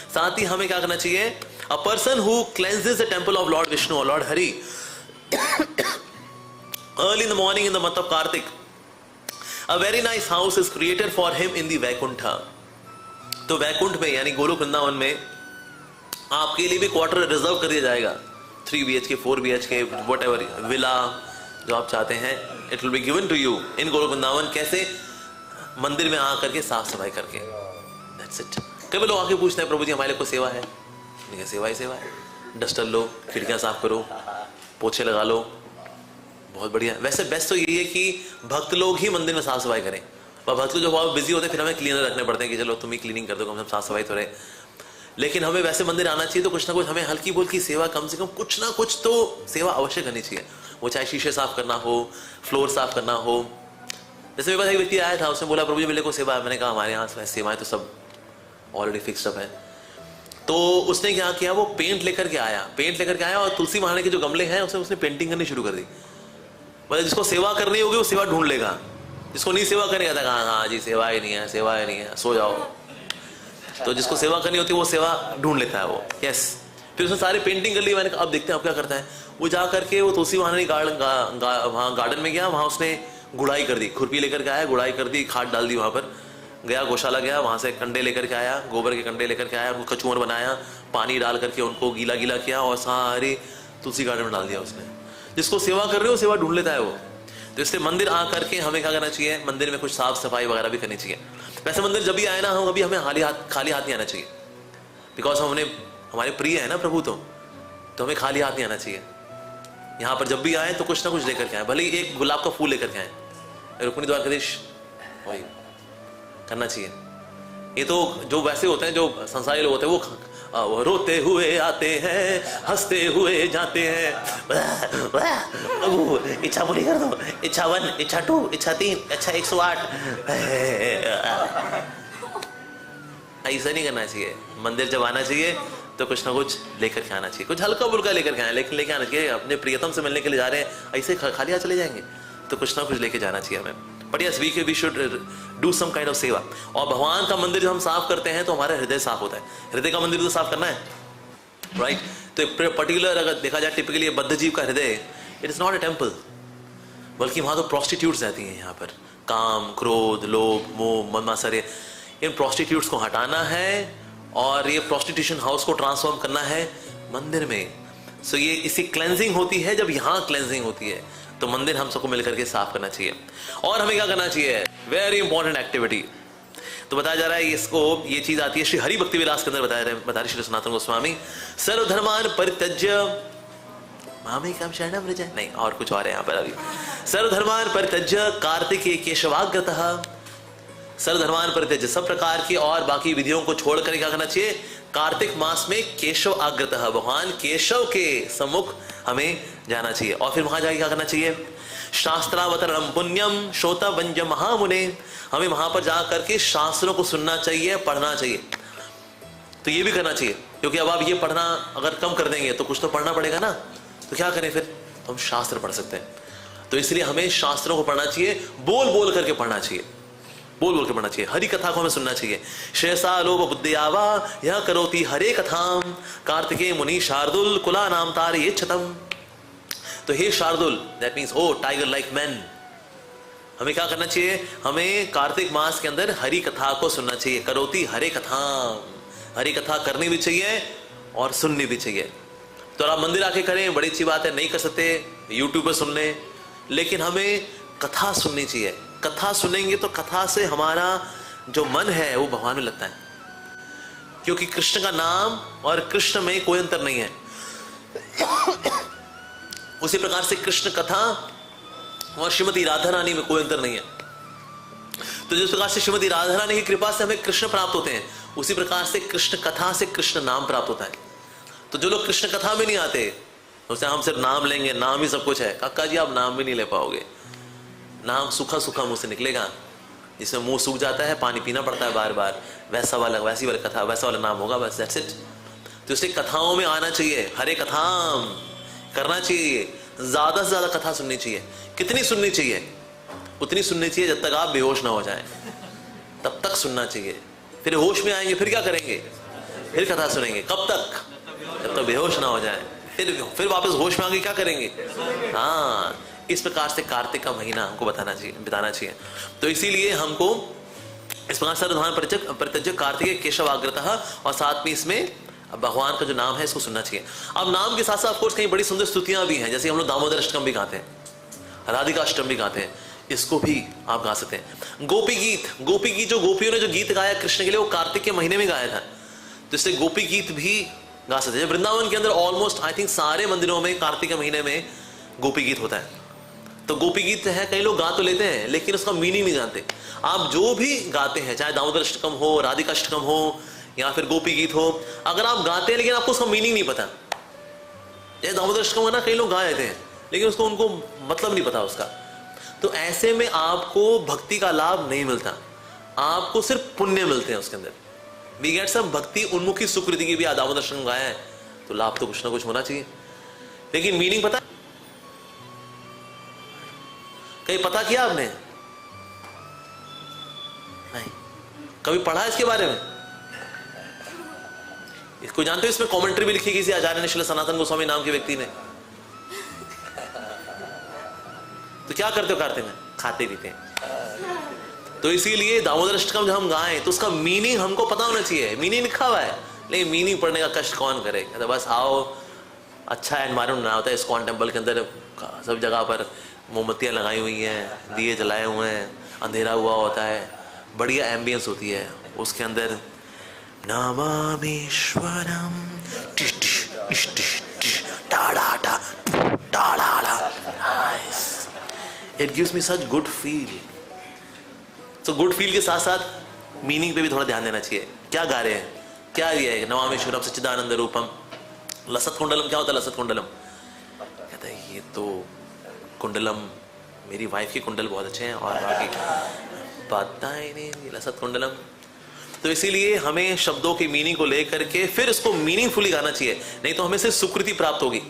साथ ही हमें क्या करना चाहिए, a person who cleanses the temple of lord Vishnu और lord Hari early in the morning in the month of Kartik, a very nice house is created for him in the Vaikuntha. तो वैकुंठ में यानी गोलोक वृंदावन में आपके लिए भी क्वार्टर रिजर्व कर दिया जाएगा, 3 BHK 4 BHK whatever villa जो आप चाहते हैं, it will be given to you in Golok Vrindavan. कैसे, मंदिर में आकर के साफ सफाई करके, दैट्स इट। कई लोग आके पूछते हैं प्रभु जी हमारे को सेवा है, सेवा ही सेवा है, डस्टर लो, खिड़कियां साफ करो, पोछे लगा लो, बहुत बढ़िया। वैसे बेस्ट तो यही है कि भक्त लोग ही मंदिर में साफ सफाई करें, पर भक्त लोग जो बहुत बिजी होते हैं फिर हमें क्लीनर रखने पड़ते हैं कि चलो तुम ही क्लीनिंग कर दो, हम सब साफ सफाई तो रहे। लेकिन हमें वैसे मंदिर आना चाहिए तो कुछ ना कुछ हमें हल्की फुल्की सेवा, कम से कम कुछ ना कुछ तो सेवा अवश्य करनी चाहिए। वो चाहे शीशे साफ करना हो, फ्लोर साफ करना हो। जैसे मेरे पास एक व्यक्ति आया था, उसने बोला प्रभु जी मेरे को सेवा है। मैंने कहा हमारे यहाँ सेवाएं तो सब ऑलरेडी फिक्स्ड अप है। तो उसने क्या किया, वो पेंट लेकर के आया और तुलसी महारानी के जो गमले हैं उसने पेंटिंग करनी शुरू कर दी। मतलब जिसको सेवा करनी होगी वो सेवा ढूंढ लेगा, जिसको नहीं सेवा करेगा था हाँ जी सेवा ही नहीं है, सो जाओ। तो जिसको सेवा करनी होती है वो सेवा ढूंढ लेता है वो, यस। फिर उसने सारी पेंटिंग कर ली। मैंने कहा अब देखते हैं अब क्या करता है। वो जा करके वो तुलसी महारानी वहाँ गार्डन में गया, वहाँ उसने गुड़ाई कर दी, खुरपी लेकर के आया, गुड़ाई कर दी, खाद डाल दी। वहाँ पर गया, गौशाला गया, वहाँ से कंडे लेकर के आया, गोबर के कंडे लेकर के आया, उनको कचूमर बनाया, पानी डाल करके उनको गीला गीला किया और सारी तुलसी गार्डन में डाल दिया उसने। जिसको सेवा कर रहे हो सेवा ढूंढ लेता है वो। तो इसलिए मंदिर आ करके हमें क्या करना चाहिए, मंदिर में कुछ साफ सफाई वगैरह भी करनी चाहिए। वैसे मंदिर जब भी आए ना, हम कभी हमें खाली हाथ नहीं आना चाहिए, बिकॉज हमने हमारे प्रिय है ना प्रभु, तो हमें खाली हाथ नहीं आना चाहिए। यहाँ पर जब भी आए तो कुछ ना कुछ लेकर के आए, भले ही एक गुलाब का फूल लेकर के आए, रुक्मिणी द्वारकाधीश वही करना चाहिए। ये तो जो वैसे होते हैं, जो संसारी लोग होते हैं, वो रोते हुए आते हैं, हंसते हुए जाते हैं, इच्छा पूरी कर दो, इच्छा 1, इच्छा 2, इच्छा 3, इच्छा 108। ऐसा नहीं करना चाहिए। मंदिर जब आना चाहिए तो कुछ ना कुछ लेकर के आना चाहिए, कुछ हल्का फुल्का लेकर के आए, लेकिन लेके आना चाहिए। अपने प्रियतम से मिलने के लिए जा रहे हैं, ऐसे खाली हाथ चले जाएंगे, तो कुछ ना कुछ लेके जाना चाहिए हमें। But yes we should do some kind of seva. और भगवान का मंदिर जब हम साफ करते हैं तो हमारा हृदय साफ होता है। हृदय का मंदिर तो साफ करना है, राइट। तो एक पर्टिकुलर अगर देखा जाए टिपिकली बद्ध जीव का हृदय, it is not a temple, बल्कि वहां तो प्रोस्टिट्यूट्स रहती हैं। यहाँ पर काम, क्रोध, लोभ, मोह, मदमात्सर्य, इन प्रोस्टिट्यूट्स को हटाना है और ये प्रोस्टिट्यूशन हाउस को ट्रांसफॉर्म करना है मंदिर में। सो ये इसी क्लेंजिंग होती है। जब यहाँ क्लेंजिंग होती है तो मंदिर हम सबको मिलकर के साफ करना चाहिए। और हमें क्या करना चाहिए, वेरी इंपॉर्टेंट एक्टिविटी। तो बताया जा रहा है इसको, ये चीज आती है श्री हरि भक्ति विलास के अंदर बता रहे श्री सनातन गोस्वामी, सर्वधर्मान परित्यज्य मामे काम शरणम व्रज, नहीं और कुछ और है यहाँ पर। अभी सर्वधर्मान परित्यज्य कार्तिकेय केशवाग्रतः, सर्वधर्मान परित्यज्य सब प्रकार की और बाकी विधियों को छोड़कर क्या करना चाहिए, कार्तिक मास में केशव आग्रतः भगवान केशव के सम्मुख हमें जाना चाहिए। और फिर वहां जाके क्या करना चाहिए, शास्त्रावतरणम पुण्यम श्रोतवंज महामुने, हमें वहां पर जा करके शास्त्रों को सुनना चाहिए, पढ़ना चाहिए। तो ये भी करना चाहिए, क्योंकि अब आप ये पढ़ना अगर कम कर देंगे तो कुछ तो पढ़ना पड़ेगा ना, तो क्या करें फिर, तो हम शास्त्र पढ़ सकते हैं। तो इसलिए हमें शास्त्रों को पढ़ना चाहिए, बोल बोल करके पढ़ना चाहिए, बोल बोल के पढ़ना चाहिए। हरि कथा को हमें सुनना चाहिए। शेषा लोभ बुद्धियावा यह करोति हरे कथाम, कार्तिकेय मुनि शार्दुल कुला नाम तारे ये छतम। तो हे शार्दुल, that means O tiger like man, हमें क्या करना चाहिए, हमें कार्तिक मास के अंदर हरि कथा को सुनना चाहिए। करोति हरे कथाम, हरि कथा करनी भी चाहिए और सुननी भी चाहिए। तो आप मंदिर आके करें, बड़ी अच्छी बात है, नहीं कर सकते यूट्यूब पर सुन लें, लेकिन हमें कथा सुननी चाहिए। कथा सुनेंगे तो कथा से हमारा जो मन है वो भगवान में लगता है, क्योंकि कृष्ण का नाम और कृष्ण में कोई अंतर नहीं है। उसी प्रकार से कृष्ण कथा और श्रीमती राधा रानी में कोई अंतर नहीं है। तो जिस प्रकार से श्रीमती राधा रानी की कृपा से हमें कृष्ण प्राप्त होते हैं, उसी प्रकार से कृष्ण कथा से कृष्ण नाम प्राप्त होता है। तो जो लोग कृष्ण कथा में नहीं आते, उससे हम सिर्फ नाम लेंगे, नाम ही सब कुछ है, काका जी आप नाम भी नहीं ले पाओगे। नाम सूखा सूखा मुंह से निकलेगा, जिसमें मुंह सूख जाता है, पानी पीना पड़ता है बार बार, वैसा वाला, वैसी वाली कथा, वैसा वाला नाम होगा, बस दैट्स इट। तो इसलिए कथाओं में आना चाहिए, हरे कथाम करना चाहिए, ज्यादा से ज्यादा कथा सुननी चाहिए। कितनी सुननी चाहिए, उतनी सुननी चाहिए जब तक आप बेहोश ना हो जाएं, तब तक सुनना चाहिए। फिर होश में आएंगे, फिर क्या करेंगे, फिर कथा सुनेंगे। कब तक, जब तक बेहोश ना हो जाए। फिर वापस होश में आगे क्या करेंगे। हाँ, इस प्रकार से कार्तिक का महीना हमको बिताना चाहिए। तो इसीलिए हमको इस प्रकार सर्वधान परित्यज्य कार्तिक केशव आग्रतः, और साथ में इसमें भगवान का जो नाम है इसको सुनना चाहिए। अब नाम के साथ साथ ऑफकोर्स कई बड़ी सुंदर स्तुतियां भी हैं, जैसे हम लोग दामोदर अष्टकम भी गाते हैं, राधिका अष्टकम भी गाते हैं, इसको भी आप गा सकते हैं। गोपी गीत जो गोपियों ने जो गीत गाया कृष्ण के लिए, वो कार्तिक के महीने में गाया था, तो इसलिए गोपी गीत भी गा सकते हैं। वृंदावन के अंदर ऑलमोस्ट आई थिंक सारे मंदिरों में कार्तिक के महीने में गोपी गीत होता है। तो गोपी गीत है, कई लोग गा तो लेते हैं लेकिन उसका मीनिंग नहीं जानते। आप जो भी गाते हैं, चाहे दामोदर अष्टकम हो, राधिका अष्टकम हो, या फिर गोपी गीत हो, अगर आप गाते हैं लेकिन आपको उसका मीनिंग नहीं पता, जैसे दामोदर अष्टकम है ना, कई लोग गा लेते हैं लेकिन उसको उनको मतलब नहीं पता उसका, तो ऐसे में आपको भक्ति का लाभ नहीं मिलता, आपको सिर्फ पुण्य मिलते हैं उसके अंदर। वी गेट सम भक्ति उन्मुखी सुकृति की भी दामोदर अष्टकम गाया है, तो लाभ तो कुछ ना कुछ होना चाहिए। लेकिन मीनिंग पता, कहीं पता किया आपने? नहीं। कभी पढ़ा इसके बारे में? इसको जानते हो, इसमें कमेंट्री भी लिखी किसी आचार्य ने, श्री सनातन गोस्वामी नाम के व्यक्ति ने। तो क्या करते हो कार्तिक में? खाते पीते हैं। तो इसीलिए दामोदर अष्टकम जब हम गाएं तो उसका मीनिंग हमको पता होना चाहिए। मीनिंग लिखा हुआ है लेकिन मीनिंग पढ़ने का कष्ट कौन करे। तो बस आओ, अच्छा एनवायरमेंट बना होता है इस्कॉन टेम्पल के अंदर, सब जगह पर मोमबत्तियां लगाई हुई हैं, दिए जलाए हुए हैं, अंधेरा हुआ होता है, बढ़िया एम्बियंस होती है उसके अंदर। नमामीश्वरम it gives me such good feel. तो गुड फील के साथ साथ मीनिंग पे भी थोड़ा ध्यान देना चाहिए। क्या गा रहे हैं, क्या ये है, नमामीश्वरम सच्चिदानंद रूपम। लसत कुंडलम क्या होता है? लसत कुंडलम कहता है ये तो कुंडलम, मेरी वाइफ की कुंडल बहुत अच्छे हैं और बाकी पता ही नहीं, लसत कुंडलम। तो इसीलिए हमें शब्दों की मीनिंग को लेकर के फिर उसको मीनिंगफुली गाना चाहिए, नहीं तो हमें सिर्फ सुकृति प्राप्त होगी।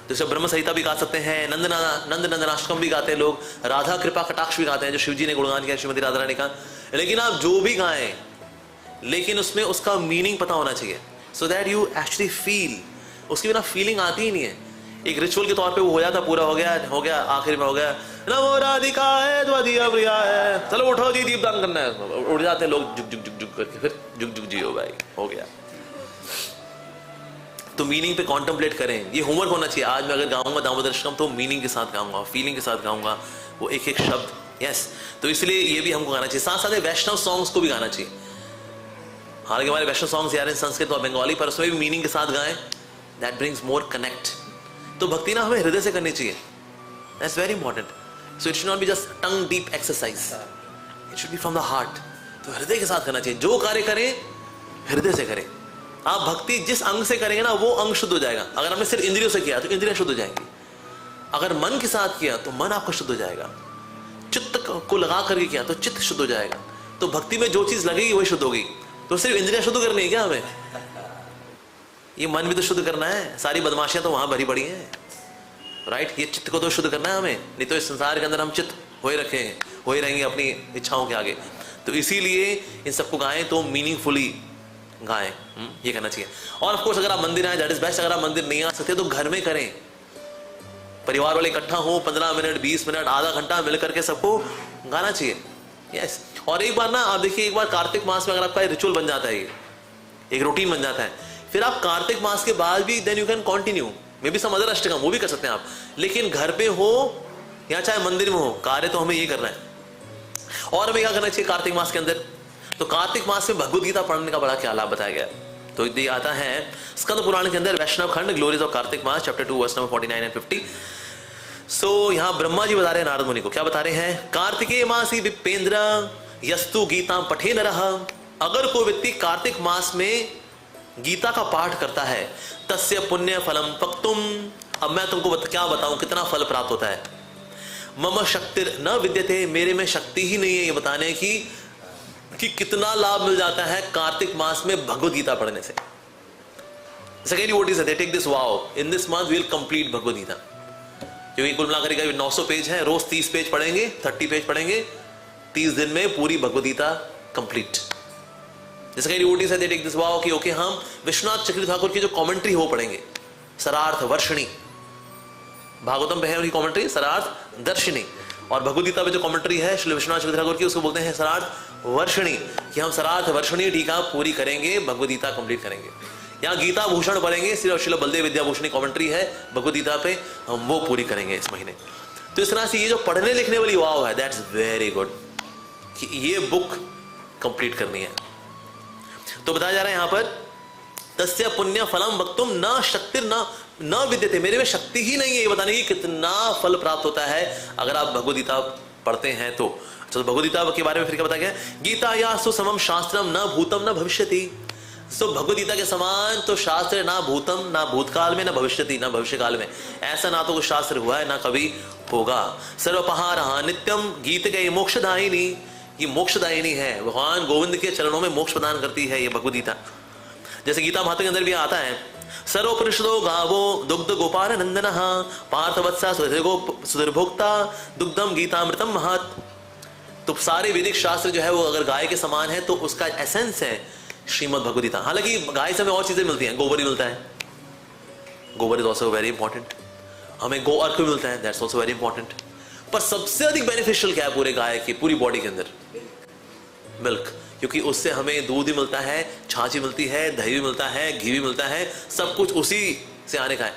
जैसे ब्रह्म संहिता भी गा सकते हैं, नंदनाष्टकम भी गाते हैं लोग, राधा कृपा कटाक्ष भी गाते हैं, जो शिव जी ने गुणगान किया श्रीमती राधा रानी का। लेकिन आप जो भी गाएं, लेकिन उसमें उसका मीनिंग पता होना चाहिए, so that you actually feel. उसके बिना फीलिंग आती ही नहीं है। एक रिचुअल के तौर पे वो हो जाता, पूरा हो गया, आखिर में हो गया नमो राधिका है द्वितीय प्रिया है, चलो उठो जी दीपदान करना है, उठ जाते हैं लोग जुग जुग जुग जुग करके, फिर जुग जुग जियो भाई, हो गया। तो मीनिंग पे कॉन्टेम्पलेट करें, ये होमवर्क होना चाहिए। आज मैं अगर गाऊंगा दामोदर अष्टकम तो मीनिंग के साथ गाऊंगा, फीलिंग के साथ गाऊंगा, वो एक एक शब्द। यस, तो इसलिए ये भी हमको गाना चाहिए। साथ साथ वैष्णव सॉन्ग्स को भी गाना चाहिए। हालांकि हमारे वैष्णव सॉन्ग्स यार इन संस्कृत और बंगाली, पर उसमें भी मीनिंग के साथ गाएं, दैट ब्रिंग्स मोर कनेक्ट। तो भक्ति ना हमें हृदय से करनी चाहिए, that's very important. So it should not be just tongue deep exercise, it should be from the heart. तो हृदय के साथ करना चाहिए, जो कार्य करें हृदय से करें। आप भक्ति जिस अंग से करेंगे ना, वो अंग शुद्ध हो जाएगा। अगर हमने सिर्फ इंद्रियों से किया तो इंद्रियां शुद्ध हो जाएंगी। अगर मन के साथ किया तो मन आपका शुद्ध हो जाएगा, चित्त को लगा करके किया तो चित्त शुद्ध हो जाएगा। तो भक्ति में जो चीज लगेगी वही शुद्ध होगी। तो सिर्फ इंद्रियां शुद्ध करनी है क्या हमें? ये मन भी तो शुद्ध करना है, सारी बदमाशियां तो वहां भरी पड़ी हैं, राइट। ये चित्त को तो शुद्ध करना है हमें, नहीं तो इस संसार के अंदर हम चित्त होए रखे हैं, होए रहेंगे अपनी इच्छाओं के आगे। तो इसीलिए इन सबको गाएं तो मीनिंगफुली गाएं, ये करना चाहिए। और ऑफ कोर्स अगर आप मंदिर आए दैट इज बेस्ट। अगर आप मंदिर नहीं आ सकते तो घर में करें, परिवार वाले इकट्ठा हो, 15 मिनट 20 मिनट आधा घंटा मिल करके सबको गाना चाहिए। यस। और एक बार ना आप देखिए, एक बार कार्तिक मास में अगर आपका रिचुअल बन जाता है, ये एक रूटीन बन जाता है, फिर आप कार्तिक मास के बाद भी then you can continue maybe some other Ashtakam, वो भी कर सकते हैं आप। लेकिन घर पे हो या चाहे मंदिर में हो, कार्य तो हमें ये करना है। और हमें क्या करना चाहिए कार्तिक मास के अंदर? तो कार्तिक मास में भगवद गीता पढ़ने का बड़ा क्या लाभ बताया गया। तो ये आता है स्कंद पुराण के अंदर, Vaishnava Khanda, glories of Kartik Maas, chapter 2 verse number 49 and 50। So यहां ब्रह्मा जी बता रहे हैं नारद मुनि को, क्या बता रहे हैं? कार्तिकेय मासी विपेंद्र यस्तु गीता पठे नरः। अगर कोई व्यक्ति कार्तिक मास में गीता का पाठ करता है, तस्य पुण्य फलम पक्तुम। अब मैं तुमको क्या बताऊं कितना फल प्राप्त होता है। मम शक्तिर न विद्यते, मेरे में शक्ति ही नहीं है ये बताने की कि कितना लाभ मिल जाता है कार्तिक मास में भगवद गीता पढ़ने से। Secondly, what is it? They take this vow. In this month we will complete Bhagavad Gita, क्योंकि कुल मिलाकर 900 पेज है, रोज 30 पेज पढ़ेंगे, 30 पेज पढ़ेंगे, 30 दिन में पूरी भगवद गीता कंप्लीट। जैसे कई डिवोटीज है, they take this vow कि ओके हम विश्वनाथ चक्रवर्ती ठाकुर की जो कमेंट्री हो पढ़ेंगे, सरार्थ वर्षिणी, भागवतम पे है उनकी कमेंट्री सरार्थ दर्शिनी, और भगवद गीता पे जो कमेंट्री है श्री विश्वनाथ चक्रवर्ती ठाकुर की, उसको बोलते हैं सरार्थ वर्षिणी, कि हम सरार्थ वर्षिणी टीका पूरी करेंगे, भगवद गीता कंप्लीट करेंगे। यहाँ गीता भूषण पढ़ेंगे, सिर्फ श्रील बलदेव विद्याभूषणी कमेंट्री है भगवद गीता पे, हम वो पूरी करेंगे इस महीने। तो इस तरह से ये जो पढ़ने लिखने वाली वाव है, दैट्स वेरी गुड, कि ये बुक कंप्लीट करनी है। तो बताया जा रहा है यहाँ पर, तस्य पुण्य फलम वक्तुम न शक्ति न विद्यते, मेरे में शक्ति ही नहीं है ये बताने की कितना फल प्राप्त होता है अगर आप भगवद गीता पढ़ते हैं तो। तो भगवद गीता के बारे में फिर क्या बताया गया? गीता या सुसमम शास्त्रम न भूतम न भविष्यति। सो भगवद गीता के समान तो शास्त्र ना भूतम, ना भूतकाल में, ना भविष्यति, ना भविष्य काल में, ऐसा ना तो कुछ शास्त्र हुआ है ना कभी होगा। सर्वपहारः नित्यम गीत के मोक्षदायिनी, ये मोक्षदायिनी है, भगवान गोविंद के चरणों में मोक्ष प्रदान करती है ये भगवद गीता। जैसे गीता महात्म्य के अंदर भी आता है, सर्वोपनिषदो गावो दुग्ध गोपाल नंदनः पार्थवत्सा सुधीर्भोक्ता दुग्धम गीतामृतम महत्। तो सारे वैदिक शास्त्र जो है वो अगर गाय के समान है तो उसका एसेंस है श्रीमद् भगवद गीता। हालांकि गाय से हमें और चीजें मिलती हैं, गोबर ही मिलता है, गोबर इज ऑल्सो वेरी इंपॉर्टेंट, हमें गो अर्क भी मिलता है, दैट्स ऑल्सो वेरी इंपॉर्टेंट। पर सबसे अधिक बेनिफिशियल क्या है पूरे गाय की पूरी बॉडी के अंदर? मिल्क, क्योंकि उससे हमें दूध भी मिलता है, छाछ भी मिलती है, दही भी मिलता है, घी भी मिलता है, सब कुछ उसी से आने का है।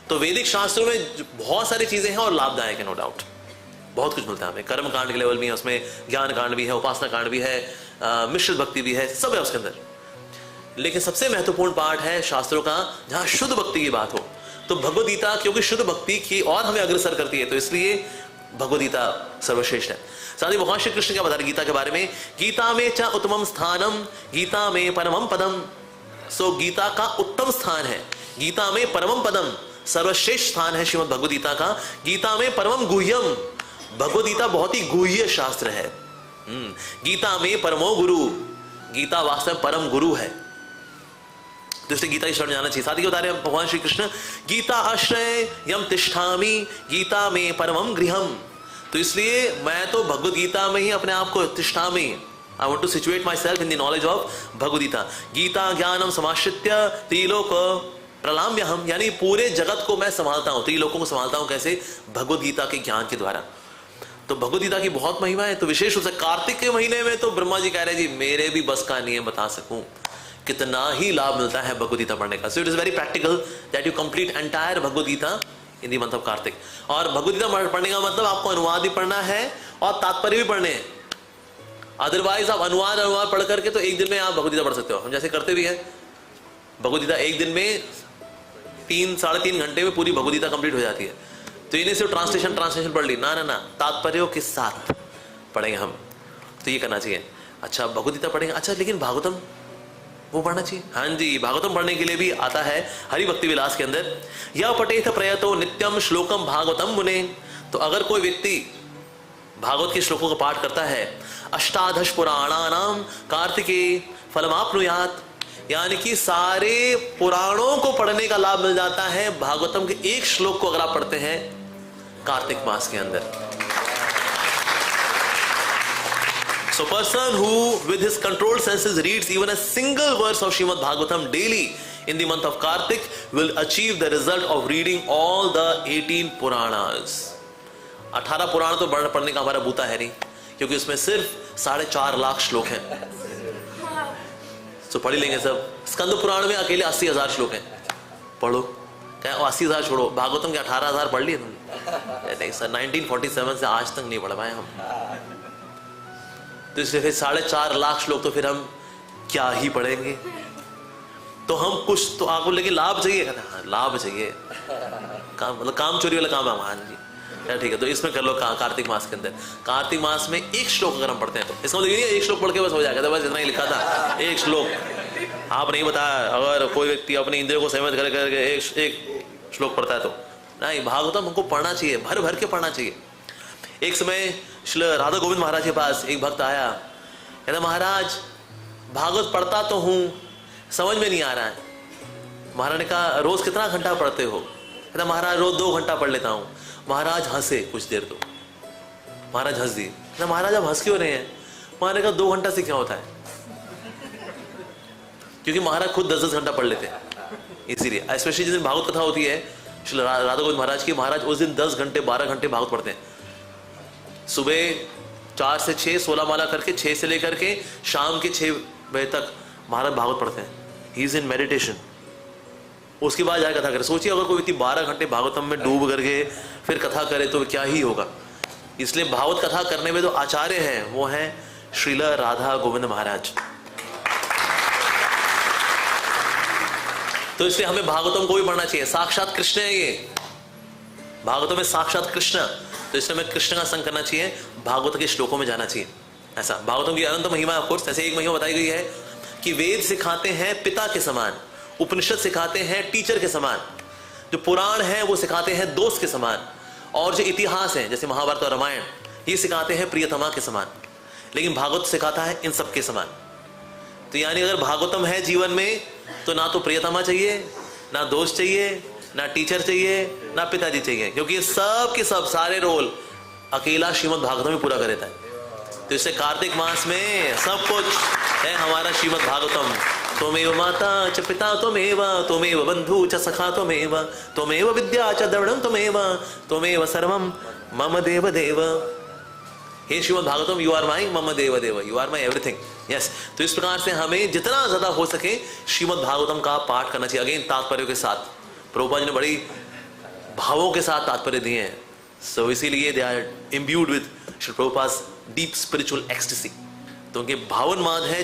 तो वैदिक शास्त्रों में बहुत सारी चीजें हैं और लाभदायक है, नो डाउट, बहुत कुछ मिलता है हमें। कर्म कांड के लेवल में है, उसमें ज्ञान कांड भी है, उपासना कांड भी है, मिश्रित भक्ति भी है, सब है उसके अंदर। लेकिन सबसे महत्वपूर्ण पार्ट है शास्त्रों का जहां शुद्ध भक्ति की बात हो, तो भगवद गीता क्योंकि शुद्ध भक्ति की और हमें अग्रसर करती है, तो इसलिए भगवद गीता सर्वश्रेष्ठ है। साथ ही भगवान श्री कृष्ण क्या बता रहे गीता के बारे में? गीता में च उत्तमम स्थानम, गीता में परमम पदम। सो गीता का उत्तम स्थान है, गीता में परमम पदम, सर्वश्रेष्ठ स्थान है श्रीमद् भगवद गीता का। गीता में परमम गुह्यम, भगवद गीता बहुत ही गुह्य शास्त्र है। गीता में परमो गुरु, गीता वास्तव में परम गुरु है, तो इसलिए गीता की शरण जाना चाहिए। साथ ही बता रहे हैं भगवान श्री कृष्ण, गीता आश्रय यम तिष्ठामि, गीता में परमम गृहम। तो इसलिए मैं तो भगवद गीता में ही अपने आप को तिष्ठामि, I want to situate my self in the knowledge of Bhagavad Gita. Gita ज्ञानम समाश्रित्य त्रिलोक प्रलाम्य हम, यानी पूरे जगत को मैं संभालता हूं, त्रिलोकों को संभालता हूं, कैसे? भगवद गीता के ज्ञान के द्वारा। तो भगवद गीता की बहुत महिमा है। तो विशेष रूप से कार्तिक के महीने में तो ब्रह्मा जी कह रहे जी मेरे भी बस का नहीं है बता सकूं कितना ही लाभ मिलता है भगवद गीता पढ़ने का। So it is very practical that you complete entire Bhagavad Gita in the month of Kartik. और भगवद गीता पढ़ने का मतलब आपको अनुवाद भी पढ़ना है और तात्पर्य भी पढ़ने हैं। अदरवाइज आप अनुवाद पढ़ करके तो एक दिन में आप भगवद गीता पढ़ सकते हो, हम जैसे करते भी हैं। भगवद गीता एक दिन में 3-3.5 घंटे में पूरी भगवद गीता कंप्लीट हो जाती है। तो इन्हें सिर्फ ट्रांसलेशन पढ़ ली, ना ना ना, तात्पर्यों के साथ पढ़ेंगे हम, तो ये करना चाहिए। अच्छा भगवद गीता पढ़ेंगे, अच्छा लेकिन भागवतम वो पढ़ना चाहिए। हाँ जी, भागवतम पढ़ने के लिए भी आता है हरि भक्ति विलास के अंदर, या पठेत प्रयतो नित्यम श्लोकम भागवतम मुने। तो अगर कोई व्यक्ति भागवत के श्लोकों का पाठ करता है, अष्टादश पुराणानाम कार्तिकेय फलमाप्नुयात्, यानी कि सारे पुराणों को पढ़ने का लाभ मिल जाता है भागवतम के एक श्लोक को अगर आप पढ़ते हैं कार्तिक मास के अंदर। So person who with his controlled senses reads even a single verse of Srimad Bhagavatam daily in the month of Kartik will achieve the result of reading all the 18 Puranas। 18 पुराण तो पढ़ने का हमारा बूता है नहीं, क्योंकि उसमें सिर्फ 4.5 लाख श्लोक हैं। तो पढ़ लेंगे सब। स्कंद पुराण में अकेले 80,000 श्लोक हैं, पढ़ो। क्या 80,000 छोड़ो, भागवतम के 18,000 पढ़ लिए तुमने? नहीं सर, 1947 से आज तक नहीं पढ़ पाए हम। तो इसलिए फिर 4.5 लाख श्लोक तो फिर हम क्या ही पढ़ेंगे। तो हम कुछ तो आपको लेके लाभ चाहिए, कहते हैं हाँ लाभ चाहिए, काम मतलब काम चोरी वाला काम है। हाँ जी क्या ठीक है, तो इसमें कर लो कार्तिक मास के अंदर। कार्तिक मास में एक श्लोक अगर हम पढ़ते हैं तो इसका मतलब ये नहीं एक श्लोक पढ़ के बस हो जाएगा, तो बस इतना ही लिखा था एक श्लोक। आप नहीं बताया अगर कोई व्यक्ति अपने इंद्रियों को संयमित करके एक श्लोक पढ़ता है तो नहीं, भागवतम हमको पढ़ना चाहिए, भर भर के पढ़ना चाहिए। एक समय श्री राधा गोविंद महाराज के पास एक भक्त आया, कहता महाराज भागवत पढ़ता तो हूँ, समझ में नहीं आ रहा है। महाराज ने कहा रोज कितना घंटा पढ़ते हो? कहता महाराज रोज 2 घंटा पढ़ लेता हूँ। महाराज हंसे कुछ देर, तो महाराज हंस दिए। कहता महाराज आप हंस क्यों रहे हैं? महाराज ने कहा 2 घंटा से क्या होता है? क्योंकि महाराज खुद 10-10 घंटा पढ़ लेते हैं, इसीलिए स्पेशली जिस दिन भागवत कथा होती है श्री राधा गोविंद महाराज की, महाराज उस दिन 10 घंटे 12 घंटे भागवत पढ़ते हैं। सुबह 4 से 6 16 माला करके 6 से लेकर के शाम के 6 बजे तक महाराज भागवत पढ़ते हैं। He is in meditation. उसके बाद जाकर कथा करे। सोचिए अगर कोई व्यक्ति 12 घंटे भागवतम में डूब करके फिर कथा करे तो क्या ही होगा। इसलिए भागवत कथा करने में जो आचार्य हैं वो हैं श्रील राधा गोविंद महाराज। तो इसलिए हमें भागवतम को भी पढ़ना चाहिए। साक्षात कृष्ण है ये, भागवतम में साक्षात कृष्ण, तो इसलिए हमें कृष्ण का संग करना चाहिए, भागवत के श्लोकों में जाना चाहिए। ऐसा भागवतम की अनंत महिमा ऑफ कोर्स। ऐसे एक महिमा बताई गई है कि वेद सिखाते हैं पिता के समान, उपनिषद सिखाते हैं टीचर के समान, जो पुराण है वो सिखाते हैं दोस्त के समान, और जो इतिहास है जैसे महाभारत और रामायण ये सिखाते हैं प्रियतमा के समान, लेकिन भागवत सिखाता है इन सब के समान। तो यानी अगर भागवतम है जीवन में तो ना तो प्रियतमा चाहिए, ना दोस्त चाहिए, ना टीचर चाहिए, ना पिताजी चाहिए, क्योंकि ये सब के सब सारे रोल अकेला श्रीमद् भागवतम ही पूरा कर देता है। तो इससे कार्तिक मास में सब कुछ है हमारा श्रीमद् भागवतम। त्वमेव माता च पिता त्वमेव बंधु च सखा त्वमेव विद्या च द्रविणं त्वमेव सर्वं मम देव देव। हे Shrimad Bhagavatam, you are my मम देव देव, you are my everything. Yes, तो इस प्रकार से हमें जितना ज्यादा हो सके श्रीमद् भागवतम का पाठ करना चाहिए। अगेन तात्पर्य के साथ, प्रभुपाद जी ने बड़ी भावों के साथ तात्पर्य दिए हैं। सो इसीलिए they are imbued with Shri Prabhupada deep spiritual ecstasy. तो उनके भावन माद है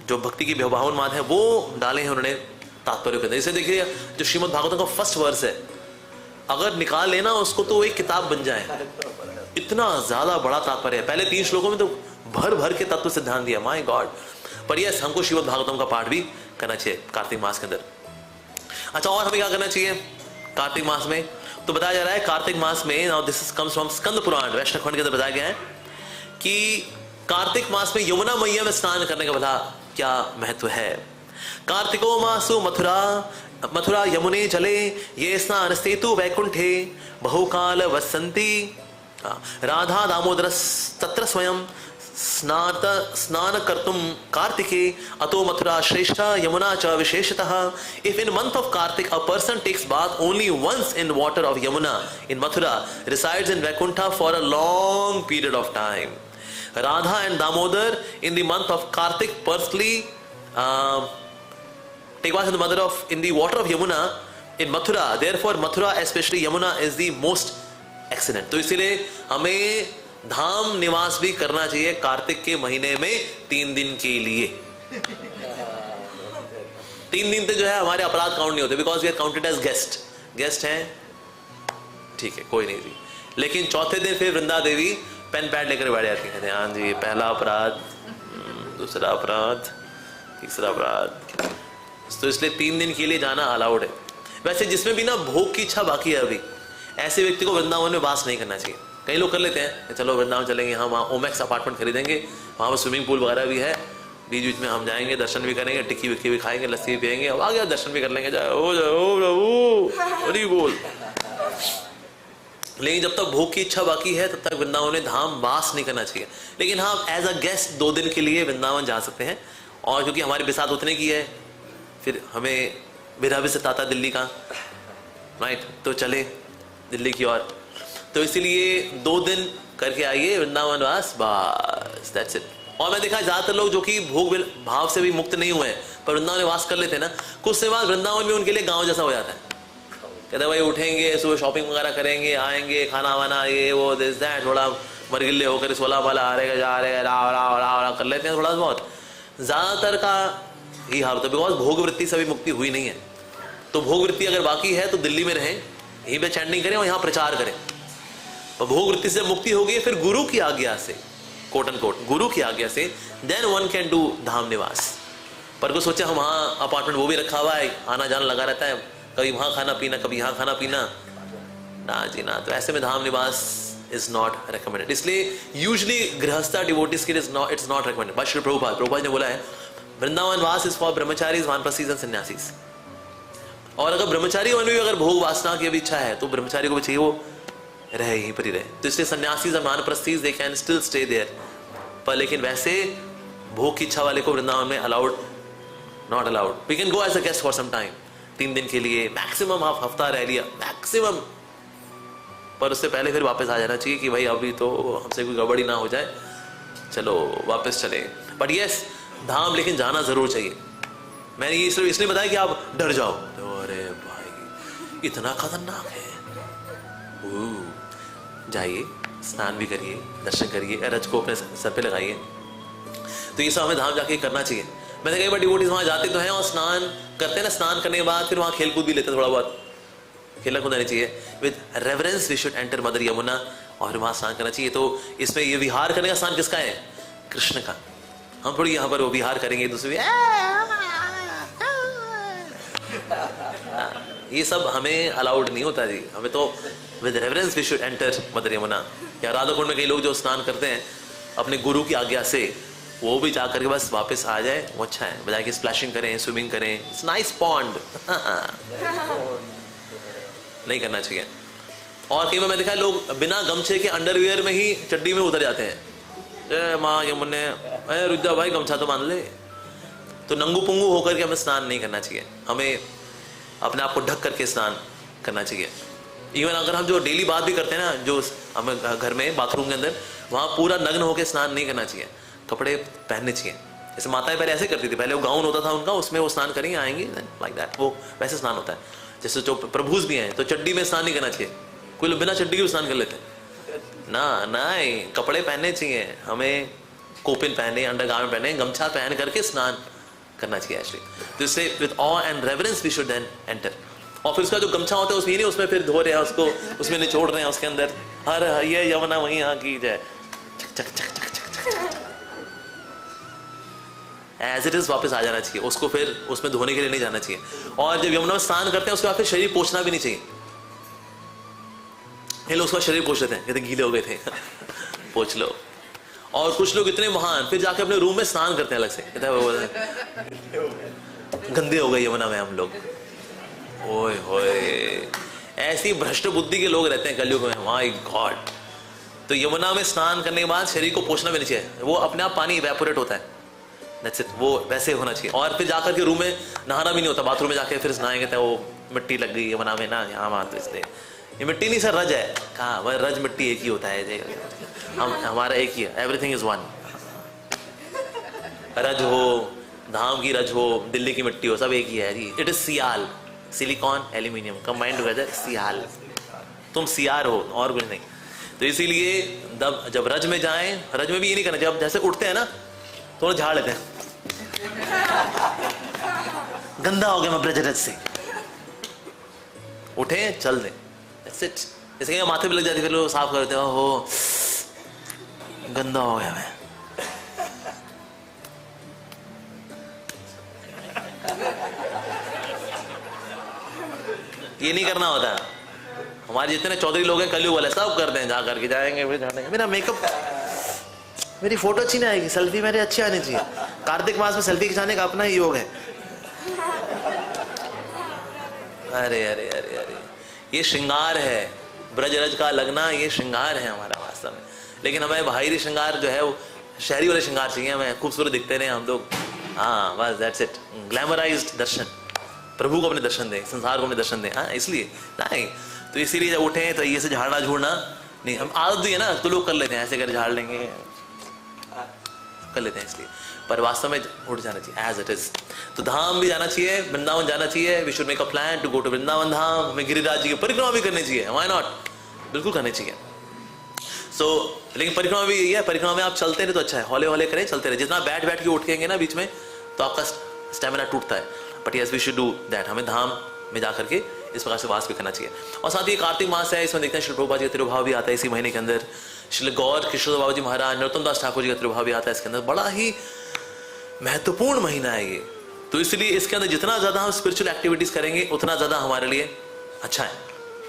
जो भक्ति की भावन माद है वो डाले हैं उन्होंने तात्पर्य के अंदर। इसे देखिए जो श्रीमद् भागवतम का फर्स्ट वर्स है, अगर निकाल लेना उसको तो एक किताब बन जाए, इतना ज्यादा बड़ा तात्पर्य है। पहले 3 श्लोकों में तो भर भर के तत्व सिद्धांत दिया, माय गॉड। पर यस, हमको श्रीमद् भागवतम का पाठ भी करना चाहिए कार्तिक मास के अंदर। अच्छा, और हमें क्या करना चाहिए कार्तिक मास में? तो बताया जा रहा है कार्तिक मास में, now this comes from Skanda Purana वैष्णव खंड के अंदर बताया गया है कि कार्तिक मास में यमुना मैया में स्नान करने का भला क्या महत्व है। कार्तिको मासु मथुरा यमुने जले ये स्नान सेतु वैकुंठे बहुकाल वसंती राधा दामोदर तत्र स्वयं स्नान कर्तुम कार्तिके अतो मथुरा श्रेष्ठा यमुना च विशेषतः। If in month of Kartik a person takes bath only once in water of Yamuna in Mathura resides in Vaikuntha for a long period of time. Radha and Damodar in the month of Kartik personally take bath in the water of Yamuna in Mathura. Therefore Mathura, especially Yamuna, is the most excellent. तो इसीलिए हमें धाम निवास भी करना चाहिए कार्तिक के महीने में 3 दिन के लिए। 3 दिन तो जो है हमारे अपराध काउंट नहीं होते, because we are counted as guest हैं, ठीक है कोई नहीं जी। लेकिन चौथे दिन फिर वृंदा देवी पेन पैड लेकर बैठ जाती है, हाँ जी पहला अपराध, दूसरा अपराध, तीसरा अपराध। तो इसलिए 3 दिन के लिए जाना अलाउड है। वैसे जिसमें भी ना भोग की इच्छा बाकी है अभी, ऐसे व्यक्ति को वृंदावन में वास नहीं करना चाहिए। कई लोग कर लेते हैं कि चलो वृंदावन चलेंगे, हम वहाँ ओमेक्स अपार्टमेंट खरीदेंगे, वहाँ पर स्विमिंग पूल वगैरह भी है, बीच बीच में हम जाएंगे, दर्शन भी करेंगे, टिक्की विक्की भी खाएंगे, लस्सी भी पियेंगे, अब आ गया दर्शन भी कर लेंगे, जाए हो जाओ हरी बोल। लेकिन जब तक भोग की इच्छा बाकी है तब तक वृंदावन में धाम वास नहीं करना चाहिए। लेकिन हाँ, एज अ गेस्ट 2 दिन के लिए वृंदावन जा सकते हैं। और क्योंकि हमारी बिसात उतने की है, फिर हमें बिरा भी सताता दिल्ली का, राइट, तो चले दिल्ली की ओर। तो इसीलिए 2 दिन करके आइए वृंदावन वास, बस दैट्स इट। और मैं देखा ज्यादातर लोग जो कि भोग भाव से भी मुक्त नहीं हुए हैं पर वृंदावन में वास कर लेते हैं ना, कुछ समय बाद वृंदावन में उनके लिए गांव जैसा हो जाता है। कहते भाई उठेंगे, सुबह शॉपिंग वगैरह करेंगे, आएंगे, खाना वाना ये वो दिस दैट, थोड़ा मरगिल्ले होकर 16 वाला आ रहे जा रहे राव राव राव राव कर लेते हैं थोड़ा बहुत। ज्यादातर का ही हाल होता है, बिकॉज भोग वृत्ति से भी मुक्ति हुई नहीं है। तो भोग वृत्ति अगर बाकी है तो दिल्ली में रहें, यहीं पे चैंटिंग करें और यहाँ प्रचार करें। और भोग वृत्ति से मुक्ति हो गई फिर गुरु की आज्ञा से, कोट एंड कोट गुरु की आज्ञा से, देन वन कैन डू धाम निवास। पर को सोचा हम वहाँ अपार्टमेंट वो भी रखा हुआ है, आना जाना लगा रहता है, कभी वहाँ खाना पीना, कभी यहाँ खाना पीना, ना जी ना। तो ऐसे में धाम निवास इज नॉट रिकमेंडेड। इसलिए यूजुअली गृहस्था डिवोटीज के लिए it's not recommended. But Shri Prabhupada ने बोला है वृंदावन वास is for brahmacharis, vanaprasthis and sannyasis. और अगर ब्रह्मचारी में भी अगर भोग वासना की भी इच्छा है तो ब्रह्मचारी को भी चाहिए वो रहे, यहीं पर ही रहे। तो इसलिए सन्यासीज और vanaprasthis they can still stay there. पर लेकिन वैसे भोग की इच्छा वाले को वृंदावन में allowed, not allowed. We can go as a guest for some time, 3 दिन के लिए मैक्सिमम, आप हफ्ता रह लिया मैक्सिमम, पर उससे पहले फिर वापस आ जाना चाहिए कि भाई अभी तो हमसे कोई गड़बड़ी ना हो जाए, चलो वापस चले। बट यस, धाम लेकिन जाना जरूर चाहिए। मैंने ये इसलिए बताया कि आप डर जाओ तो अरे भाई इतना खतरनाक है, जाइए, स्नान भी करिए, दर्शन करिए, रज को अपने सर पे लगाइए। तो ये सब हमें धाम जाके करना चाहिए। मैंने कई बार डिवोटीज वहां जाते तो हैं और स्नान करते हैं ना, स्नान करने के बाद फिर वहां खेल कूद भी लेते हैं, थोड़ा बहुत खेलना कूदना नहीं चाहिए। With reverence we should enter mother Yamuna, और वहां स्नान करना चाहिए। तो इसमें ये विहार करने का स्थान किसका है? कृष्ण का। हम थोड़ी यहाँ पर वो विहार करेंगे दूसरे, ये सब हमें अलाउड नहीं होता जी। हमें तो with reverence we should enter mother Yamuna. या राधा कुंड में कई लोग जो स्नान करते हैं अपने गुरु की आज्ञा से, वो भी जाकर के बस वापस आ जाए, वो अच्छा है, बजाय कि स्प्लैशिंग करें, स्विमिंग करें, इट्स नाइस पॉन्ड, नहीं करना चाहिए। और कई बार मैं देखा लोग बिना गमछे के अंडरवियर में ही चड्डी में उतर जाते हैं। जय माँ यमुने, अरे रुक जा भाई, गमछा तो बांध ले। तो नंगू पुंगू होकर के हमें स्नान नहीं करना चाहिए, हमें अपने आप को ढक करके स्नान करना चाहिए। इवन अगर हम जो डेली बात भी करते हैं ना, जो हमें घर में बाथरूम के अंदर, वहाँ पूरा नग्न होकर स्नान नहीं करना चाहिए, कपड़े पहनने चाहिए। जैसे माताएं पहले ऐसे करती थी, पहले वो गाउन होता था उनका, उसमें वो स्नान करेंगे, आएंगे लाइक दैट, वो वैसे स्नान होता है। जैसे जो प्रभुज भी हैं तो चड्डी में स्नान नहीं करना चाहिए, कोई लोग बिना चड्डी के स्नान कर लेते हैं ना, नहीं, कपड़े पहनने चाहिए हमें, कोपिन पहने, अंडरगारमेंट पहने, गमछा पहन करके स्नान करना चाहिए एक्चुअली। तो इससे with awe and reverence we should then enter. और फिर उसका जो गमछा होता है उसमें नहीं, उसमें फिर धो रहे हैं उसको, उसमें निचोड़ रहे हैं उसके अंदर, हर ये यमुना वहीं यहाँ की जाए, चक चक चक चक एज इट इज वापस आ जाना चाहिए उसको, फिर उसमें धोने के लिए नहीं जाना चाहिए। और जब यमुना में स्नान करते हैं उसके बाद फिर शरीर पोंछना भी नहीं चाहिए। ये लोग उसका शरीर पोंछ लेते हैं, कहते गीले हो गए थे पोंछ लो। और कुछ लोग इतने महान फिर जाके अपने रूम में स्नान करते हैं अलग से, कहते हैं गंदे हो गए यमुना में हम लोग, ओए होए, ऐसी भ्रष्ट बुद्धि के लोग रहते हैं कलयुग में, माय गॉड। तो यमुना में स्नान करने के बाद शरीर को पोंछना भी नहीं चाहिए, वो अपने आप पानी इवेपोरेट होता है, दैट्स इट, वो वैसे होना चाहिए। और फिर जाकर के रूम में नहाना भी नहीं होता, बाथरूम में जाके फिर नहाएंगे तो वो मिट्टी लग गई यमुना में ना, यहाँ वहाँ, तो इसलिए ये मिट्टी नहीं सर, रज है। कहाँ, वह रज मिट्टी एक ही होता है, हम हमारा एक ही है, एवरीथिंग इज वन। रज हो, धाम की रज हो, दिल्ली की मिट्टी हो, सब एक ही है जी। It is sial, silicon aluminium combined together, sial. तुम सियार हो और कुछ नहीं। तो इसीलिए जब रज में जाएं, रज में भी ये नहीं करना, जब जैसे उठते हैं ना थोड़ा झाड़ लेते हैं, गंदा हो गया मैं ब्रजरज से, उठे चल दे, दैट्स इट। जैसे माथे पे लग जाती, फिर लोग साफ करते हो, गंदा हो गया मैं। ये नहीं करना होता। हमारे जितने चौधरी लोग हैं कलयुग वाले सब करते हैं, जा करके जाएंगे फिर जाएंगे। मेरा मेकअप, मेरी फोटो अच्छी नहीं आएगी, सेल्फी मेरे अच्छी आनी चाहिए। कार्तिक मास में सेल्फी खिंचाने का अपना ही योग है। अरे अरे अरे अरे, ये श्रृंगार है, ब्रजरज का लगना ये श्रृंगार है हमारा वास्तव में। लेकिन हमें बाहरी श्रृंगार जो है वो शहरी वाले श्रृंगार चाहिए, हमें खूबसूरत दिखते रहे हम लोग। हाँ बस दैट्स इट, ग्लैमराइज्ड दर्शन, प्रभु को अपने दर्शन दें, संसार को अपने दर्शन दें। हाँ इसलिए नहीं तो इसीलिए जब उठे तो ये से झाड़ना झूड़ना नहीं, हम आदत भी है ना तो लोग कर लेते हैं, ऐसे कर झाड़ लेंगे कर लेते हैं, इसलिए पर वास्तव में उठ जाना चाहिए एज इट इज। तो धाम भी जाना चाहिए, वृंदावन जाना चाहिए। We should make a plan to go to Vrindavan धाम। हमें गिरिराज जी की परिक्रमा भी करनी चाहिए, व्हाई नॉट, बिल्कुल करनी चाहिए। लेकिन परिक्रमा भी यही है, परिक्रमा में आप चलते रहे तो अच्छा है, हौले हौले करें, चलते रहे। जितना बैठ बैठ के उठेंगे ना बीच में तो आपका स्टेमिना टूटता है। But yes we should do that, हमें धाम में जाकर के इस प्रकार से वास भी करना चाहिए। और साथ ही कार्तिक मास है, इसमें देखते हैं श्री प्रभुपाद जी का तिरुभाव भी आता है इसी महीने के अंदर। श्री गौर किशोर बाबा जी महाराज, नरोत्तम दास ठाकुर जी का तिरुभाव भी आता है इसके अंदर। बड़ा ही महत्वपूर्ण महीना है ये, तो इसलिए इसके अंदर जितना ज्यादा हम स्पिरिचुअल एक्टिविटीज करेंगे उतना ज्यादा हमारे लिए अच्छा है,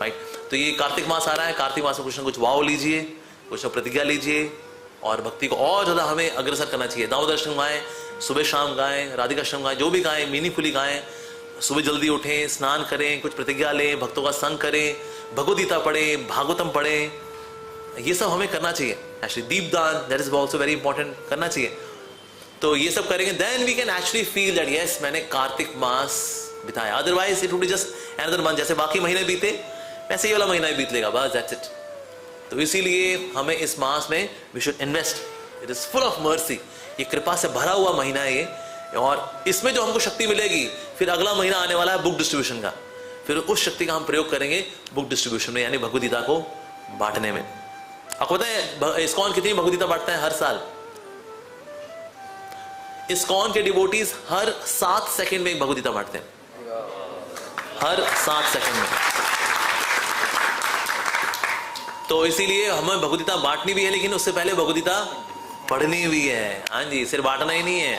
राइट। तो ये कार्तिक मास आ रहा है, कार्तिक मास में कुछ ना कुछ वाव लीजिए, कुछ ना प्रतिज्ञा लीजिए और भक्ति को और ज्यादा हमें अग्रसर करना चाहिए। दामोदर अष्टकम गाएं, सुबह शाम गाएं, राधिका अष्टकम गाएं, जो भी गाएं मीनिंगफुली गाएं। सुबह जल्दी उठें, स्नान करें, कुछ प्रतिज्ञा लें, भक्तों का संग करें, भगवद गीता पढ़ें, भागवतम पढ़ें, ये सब हमें करना चाहिए। एक्चुअली दीपदान, that is also very important, करना चाहिए। तो ये सब करेंगे then we can actually feel that yes मैंने कार्तिक मास बिताया। Otherwise it would be just another month, जैसे बाकी महीने बीते वैसे ये वाला महीना भी बीत लेगा, बस दैट्स इट। तो इसीलिए हमें इस मास में we should invest, it is full of mercy, ये कृपा से भरा हुआ महीना है ये। और इसमें जो हमको शक्ति मिलेगी, फिर अगला महीना आने वाला है बुक डिस्ट्रीब्यूशन का, फिर उस शक्ति का हम प्रयोग करेंगे बुक डिस्ट्रीब्यूशन में, यानी भगवद गीता को बांटने में। आपको पता है इस्कॉन कितनी भगवद गीता बांटता है हर साल? इस्कॉन के डिवोटीज हर 7 सेकंड में एक भगवद गीता बांटते हैं, हर 7 सेकंड में। तो इसीलिए हमें भगवद गीता बांटनी भी है, लेकिन उससे पहले भगवद गीता पढ़नी भी है। हाँ जी, सिर्फ बांटना ही नहीं है,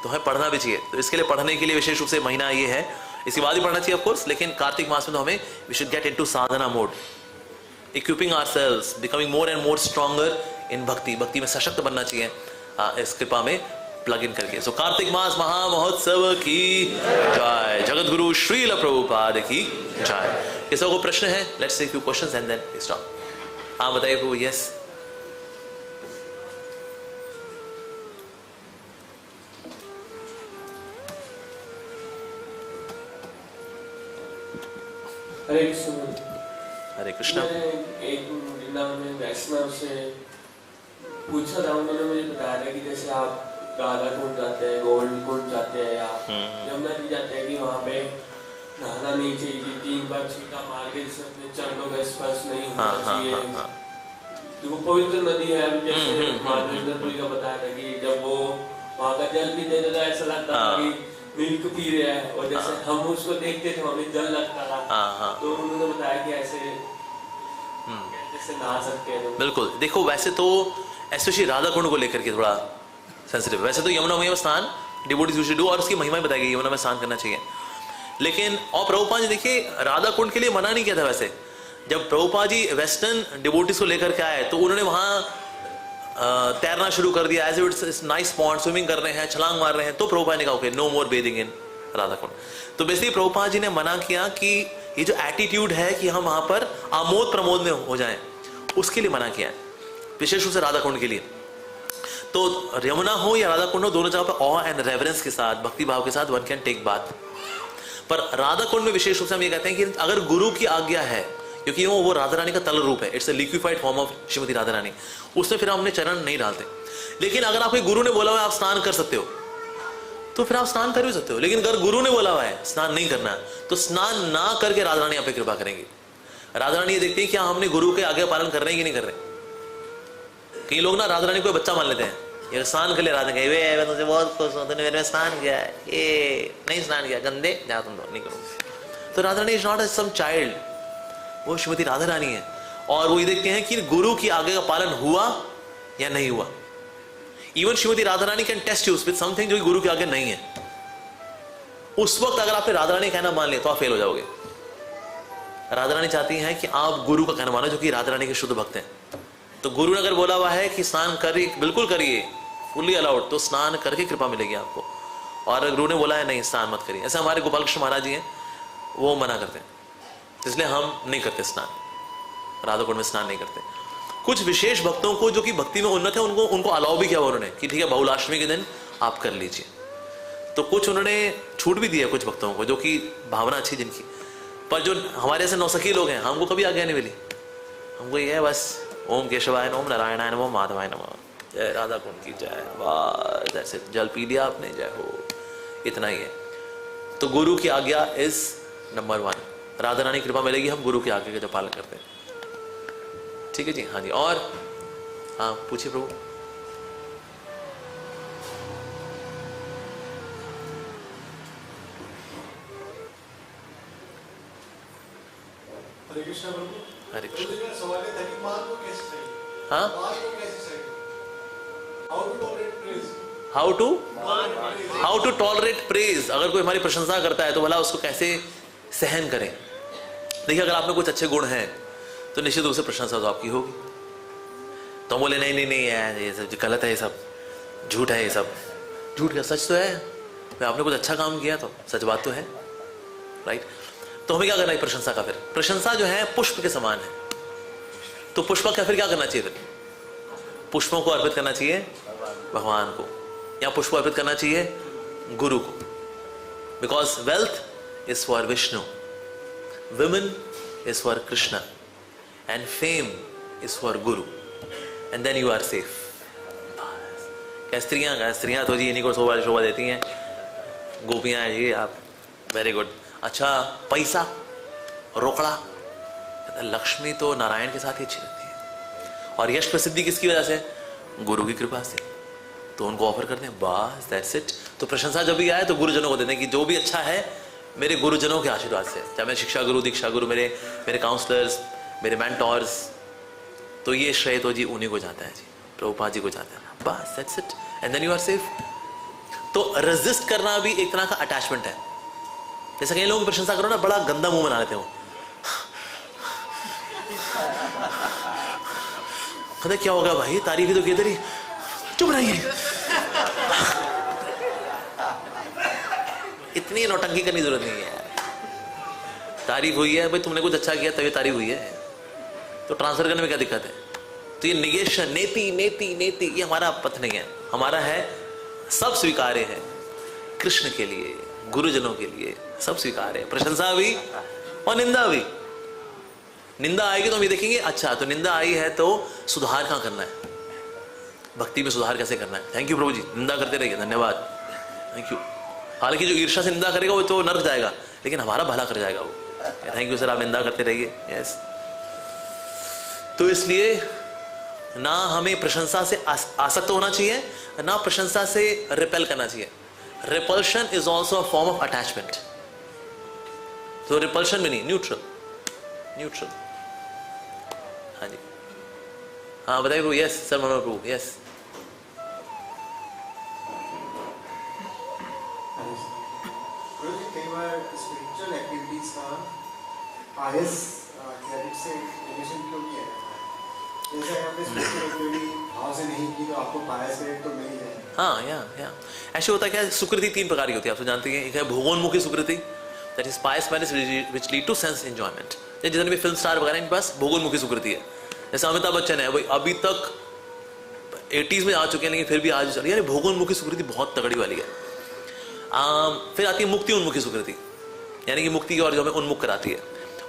तो हमें पढ़ना भी चाहिए। तो इसके लिए पढ़ने के लिए विशेष रूप से महीना ये है, इसके बाद ही पढ़ना चाहिए ऑफ कोर्स, लेकिन कार्तिक मास में तो हमें we should get into sadhana mode, equipping ourselves, becoming more and more stronger in bhakti, भक्ति में सशक्त बनना चाहिए इस कृपा में प्लग इन करके। सो कार्तिक मास महा महोत्सव की जय, जगत गुरु श्रील प्रभुपाद की जय। किसी को प्रश्न है? Let's take few questions and then we stop. हाँ बताइए प्रभु। यस हरे कृष्ण। हरे कृष्ण। एक वृंदावन में वैष्णव से पूछा था, उन्होंने मुझे बताया था कि जैसे आप राधा कुंड जाते हैं, गोविंद कुंड जाते हैं या यमुना जी जाते हैं कि वहाँ पे नहाना नहीं चाहिए, 3 बार छींटा मार के अपने चरणों का स्पर्श नहीं होना चाहिए। जो पवित्र नदी है, जैसे माधवेंद्रपुरी का बताया था कि जब वो वहाँ का जल पीते थे तो ऐसा लगता था कि मिल्क पी रहे हैं, और जैसे हम उसको देखते थे हमें जल लगता था। तो उन्होंने बताया कि ऐसे जैसे नहा सकते हैं। बिल्कुल, देखो वैसे तो स्पेशली राधा कुंड को लेकर के थोड़ा सेंसिटिव, वैसे तो यमुना में स्नान डिवोटीज यूजुअली डू और उसकी महिमा बताई गई, यमुना में स्नान करना चाहिए। लेकिन और प्रभुपाद जी देखिए राधा कुंड के लिए मना नहीं किया था। वैसे जब प्रभुपाद जी वेस्टर्न डिवोटीज को लेकर के आए तो उन्होंने वहां तैरना शुरू कर दिया, as it's nice pond, swimming कर रहे हैं, छलांग मार रहे हैं, तो प्रभुपाद ने कहा okay no more bathing in Radha Kund. तो बेसिकली प्रभुपाद जी ने मना किया कि ये जो एटीट्यूड है कि हम वहां पर आमोद प्रमोद में हो जाएं, उसके लिए मना किया है, विशेष रूप से राधा कुंड के लिए। तो यमुना हो या राधा कुंड हो, दोनों जगह पर ऑ एंड रेवरेंस के साथ, भक्ति भाव के साथ वन कैन टेक बाथ। पर राधा कुंड में विशेष रूप से हम ये कहते हैं कि अगर गुरु की आज्ञा है, क्योंकि वो राधा रानी का तल रूप है, it's a liquefied form of Shrimati Radha Rani, उसमें फिर हम अपने चरण नहीं डालते। लेकिन अगर आपके गुरु ने बोला हुआ आप स्नान कर सकते हो तो फिर आप स्नान कर भी सकते हो। लेकिन अगर गुरु ने बोला हुआ है स्नान नहीं करना तो स्नान ना करके राधा रानी आप पे कृपा करेंगी। राधा रानी ये देखती है क्या हमने गुरु के आज्ञा पालन कर रहे हैं कि नहीं कर रहे। कई लोग ना राधा रानी को बच्चा मान लेते हैं, ये स्नान कर ले राधा कहे वे मैं तुझसे बहुत खुश हूं, तूने मेरे में स्नान किया है, ये नहीं स्नान किया गंदे जा तुम तो नहीं करूंगी। तो Radha Rani is not some child, वो श्रीमती राधा रानी है। और वो ये देखते हैं कि गुरु की आज्ञा का पालन हुआ या नहीं हुआ। Even Shrimati Radha Rani can test you with something जो गुरु की आज्ञा नहीं है। उस वक्त अगर आपने राधा रानी कहना मान लिया तो आप फेल हो जाओगे। राधा रानी चाहती हैं कि आप गुरु का कहना मानो, जो कि राधा रानी के शुद्ध भक्त हैं। तो गुरु ने अगर बोला हुआ है कि स्नान करिए, बिल्कुल करिए, फुल्ली अलाउड, तो स्नान करके कृपा मिलेगी आपको। और गुरु ने बोला है नहीं स्नान मत करिए, ऐसे हमारे गोपाल कृष्ण महाराज जी हैं, वो मना करते हैं, इसलिए हम नहीं करते स्नान, राधा कुंड में स्नान नहीं करते। कुछ विशेष भक्तों को जो कि भक्ति में उन्नत है, उनको अलाउ भी किया उन्होंने कि ठीक है बहुलाष्टमी के दिन आप कर लीजिए। तो कुछ उन्होंने छूट भी दिया कुछ भक्तों को जो कि भावना अच्छी जिनकी। पर जो हमारे ऐसे नौसखी लोग हैं, हमको कभी आज्ञा नहीं मिली, हमको ये है बस ओम केशवाय नमः, ओम नारायणाय नमः, ओम माधवाय नमः, जय राधा कुंड की जय, बस ऐसे जल पी लिया आपने, जय हो, इतना ही है। तो गुरु की आज्ञा इज नंबर 1, राधा रानी कृपा मिलेगी, हम गुरु की आज्ञा का जो पालन करते हैं। ठीक है जी, हाँ जी। और हाँ पूछिए प्रभु। हरे कृष्णा प्रभु। हरे कृष्ण। मेरा सवाल है धनी मान को कैसे सही? हाँ, मान को कैसे सही? How to tolerate praise? How to tolerate praise. अगर कोई हमारी प्रशंसा करता है तो भला उसको कैसे सहन करें। देखिए, अगर आप में कुछ अच्छे गुण हैं तो निश्चित रूप से प्रशंसा तो आपकी होगी। तो बोले नहीं नहीं नहीं है, ये सब गलत है, ये सब झूठ है, ये सब झूठ क्या सच तो है। तो आपने कुछ अच्छा काम किया तो सच बात तो है, राइट। तो हमें क्या करना है प्रशंसा का? फिर प्रशंसा जो है पुष्प के समान है, तो पुष्प का फिर क्या करना चाहिए? फिर पुष्पों को अर्पित करना चाहिए भगवान को, या पुष्प को अर्पित करना चाहिए गुरु को। Because wealth is for Vishnu, women is for Krishna, and fame is for guru, and then you are safe. स्त्रियां तो जी इन्हीं को शोभा देती हैं, गोपियां हैं जी आप, वेरी गुड। अच्छा, पैसा रोकड़ा, लक्ष्मी तो नारायण के साथ ही अच्छी लगती है। और यश प्रसिद्धि किसकी वजह से? गुरु की कृपा से। तो उनको ऑफर करते हैं, बस दैट्स इट। तो प्रशंसा जब भी आए तो गुरुजनों को देते हैं कि जो भी अच्छा है मेरे गुरुजनों के आशीर्वाद से, चाहे मैं शिक्षा गुरु, दीक्षा गुरु, मेरे काउंसलर्स, मेरे मेंटोर्स, तो ये श्रेय तो जी उन्हीं को जाता है जी, प्रभुपाद जी को जाता है। बस that's it, and then you are safe. तो रेजिस्ट करना भी एक तरह का अटैचमेंट है। जैसे कई लोगों की प्रशंसा करो ना, बड़ा गंदा मुंह बना लेते हो, कहते क्या होगा भाई, तारीफ ही तो की तेरी, चुप रहिए। इतनी नौटंकी करने की जरूरत नहीं है। तारीफ हुई है भाई, तुमने कुछ अच्छा किया तभी तारीफ हुई है, तो ट्रांसफर करने में क्या दिक्कत है? तो ये निगेशन, नेति नेति नेति, ये हमारा पथ नहीं है। हमारा है सब स्वीकार्य है, कृष्ण के लिए, गुरुजनों के लिए सब स्वीकार्य है। प्रशंसा भी और निंदा भी। निंदा आएगी तो हम ये देखेंगे, अच्छा तो निंदा आई है तो सुधार कहाँ करना है, भक्ति में सुधार कैसे करना है। थैंक यू प्रभु जी, निंदा करते रहिए, धन्यवाद, थैंक यू। हालांकि जो ईर्ष्या से निंदा करेगा वो तो नरक जाएगा, लेकिन हमारा भला कर जाएगा वो। थैंक यू सर, आप निंदा करते रहिए, यस। तो इसलिए ना हमें प्रशंसा से आसक्त होना चाहिए, ना प्रशंसा से रिपेल करना चाहिए। Repulsion is also a form of attachment. तो रिपल्शन भी नहीं, न्यूट्रल। हाँ जी, हाँ बताइए प्रभु। यस सर, मनोहर प्रभु, यस। कई बार स्पिरिचुअल एक्टिविटीज का आईएस क्रेडिट से रिलेशन क्यों नहीं है? जैसे आपने स्पिरिचुअल एक्टिविटी भाव से नहीं की तो आपको पायस क्रेडिट तो मिल ही जाए। हाँ, या ऐसे होता है क्या, सुकृति 3 प्रकार की होती है, आप तो जानते हैं। एक है भोगोन्मुखी सुकृति, that is pious marriage which lead to sense enjoyment. जितने भी फिल्म स्टार वगैरह इनके पास भोगोन्मुखी सुकृति है। जैसे अमिताभ बच्चन है भाई, अभी तक 80s में आ चुके हैं, लेकिन फिर भी आज चल रही है। भोगोन्मुखी सुकृति बहुत तगड़ी वाली है। फिर आती है मुक्ति उन्मुखी सुकृति, यानी कि मुक्ति की ओर जो हमें उन्मुख कराती है।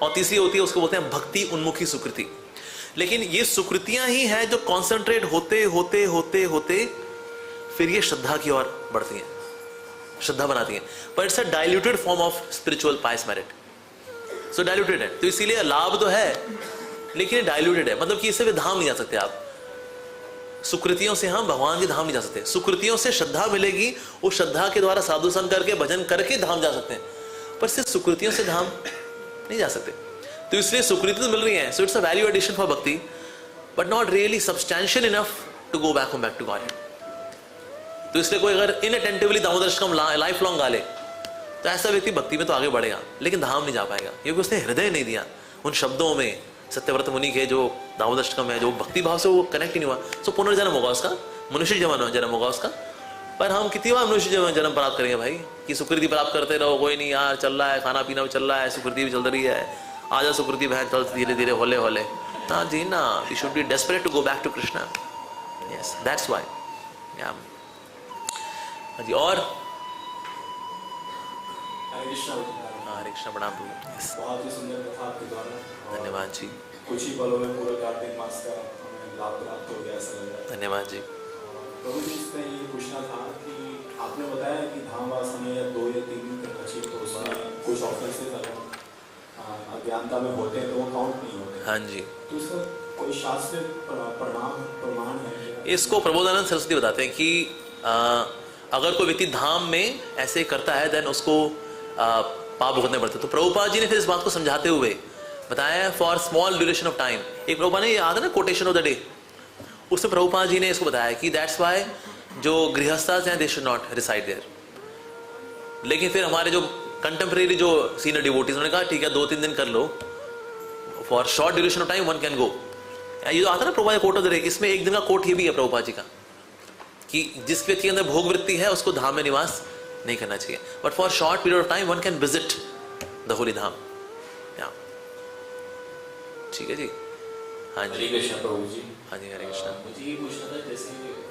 और तीसरी होती है, उसको बोलते हैं भक्ति उन्मुखी सुकृति। लेकिन ये सुकृतियां ही हैं जो कॉन्सेंट्रेट होते होते होते होते फिर ये श्रद्धा की ओर बढ़ती हैं, श्रद्धा बनाती हैं। पर it's a diluted form of spiritual pious merit. So diluted है, तो इसीलिए लाभ तो है लेकिन ये डाइल्यूटेड है। मतलब कि इससे भी धाम नहीं जा सकते आप। सुकृतियों से हम भगवान के धाम नहीं जा सकते। सुकृतियों से श्रद्धा मिलेगी, उस श्रद्धा के द्वारा साधु संग करके भजन करके धाम जा सकते हैं, पर सिर्फ सुकृतियों से धाम नहीं जा सकते। तो इसलिए सुकृति तो मिल रही है, so it's a value addition for bhakti, but not really substantial enough to go back to God. तो इसलिए कोई अगर इनअटेंटिवली दामोदर्शकम लाइफ लॉन्ग गा ले तो ऐसा व्यक्ति भक्ति में तो आगे बढ़ेगा, लेकिन धाम नहीं जा पाएगा, क्योंकि उसने हृदय नहीं दिया, उन शब्दों में सत्यव्रत मुनि के जो दामोदराष्टकम है, जो भक्ति भाव से वो कनेक्ट ही नहीं हुआ, सो पुनर्जन्म होगा उसका, मनुष्य जन्म होगा उसका। पर हम कितनी बार मनुष्य जन्म प्राप्त करेंगे भाई, कि सुकृति प्राप्त करते रहो, कोई नहीं यार, चल रहा है, खाना पीना भी चल रहा है, सुकृति भी चल रही है, आजा सुकृति बहन चल धीरे धीरे होले होले ना जी ना। We should be desperate to go back to Krishna. Yes, that's why. जी और हरे कृष्णा प्रणाम प्रभु। बहुत ही सुंदर कथा आपके द्वारा, धन्यवाद जी। कुछ ही पलों में पूरे कार्तिक मास का हमें लाभ प्राप्त हो गया, ऐसा लग रहा है। धन्यवाद जी। प्रभु जी, इसमें ये पूछना था कि आपने बताया कि धामवास हमें 2 या 3 दिन तक अचीव, तो उसमें कुछ ऑफेंसेस अगर अज्ञानता में होते हैं तो वो काउंट नहीं होते। हाँ जी, तो इसका कोई शास्त्र प्रमाण है? इसको प्रबोधानंद सरस्वती बताते हैं कि अगर कोई व्यक्ति धाम में ऐसे करता है देन उसको पाप भुगतने पड़ते। तो प्रभुपाद जी ने फिर इस बात को समझाते हुए बताया for small duration of time. एक प्रभुपाद ने याद है ना कोटेशन ऑफ द डे, उसमें प्रभुपाद जी ने इसको बताया कि दैट्स वाई जो गृहस्थास हैं they should not reside there. लेकिन फिर हमारे जो कंटेम्प्रेरी जो सीनियर डिवोटीज उन्होंने कहा ठीक है 2-3 दिन कर लो, for short duration of time one can go. ये जो आता है ना Prabhupada quote of the day, इसमें एक दिन का कोट ये भी है प्रभुपाद जी का कि जिस व्यक्ति के अंदर भोग वृत्ति है उसको धाम में निवास नहीं करना चाहिए, but for short period of time one can visit the holy dham. ठीक है जी। हाँ जी, हरे कृष्ण प्रभु जी। हाँ जी, हरे कृष्ण। मुझे ये पूछना था, जैसे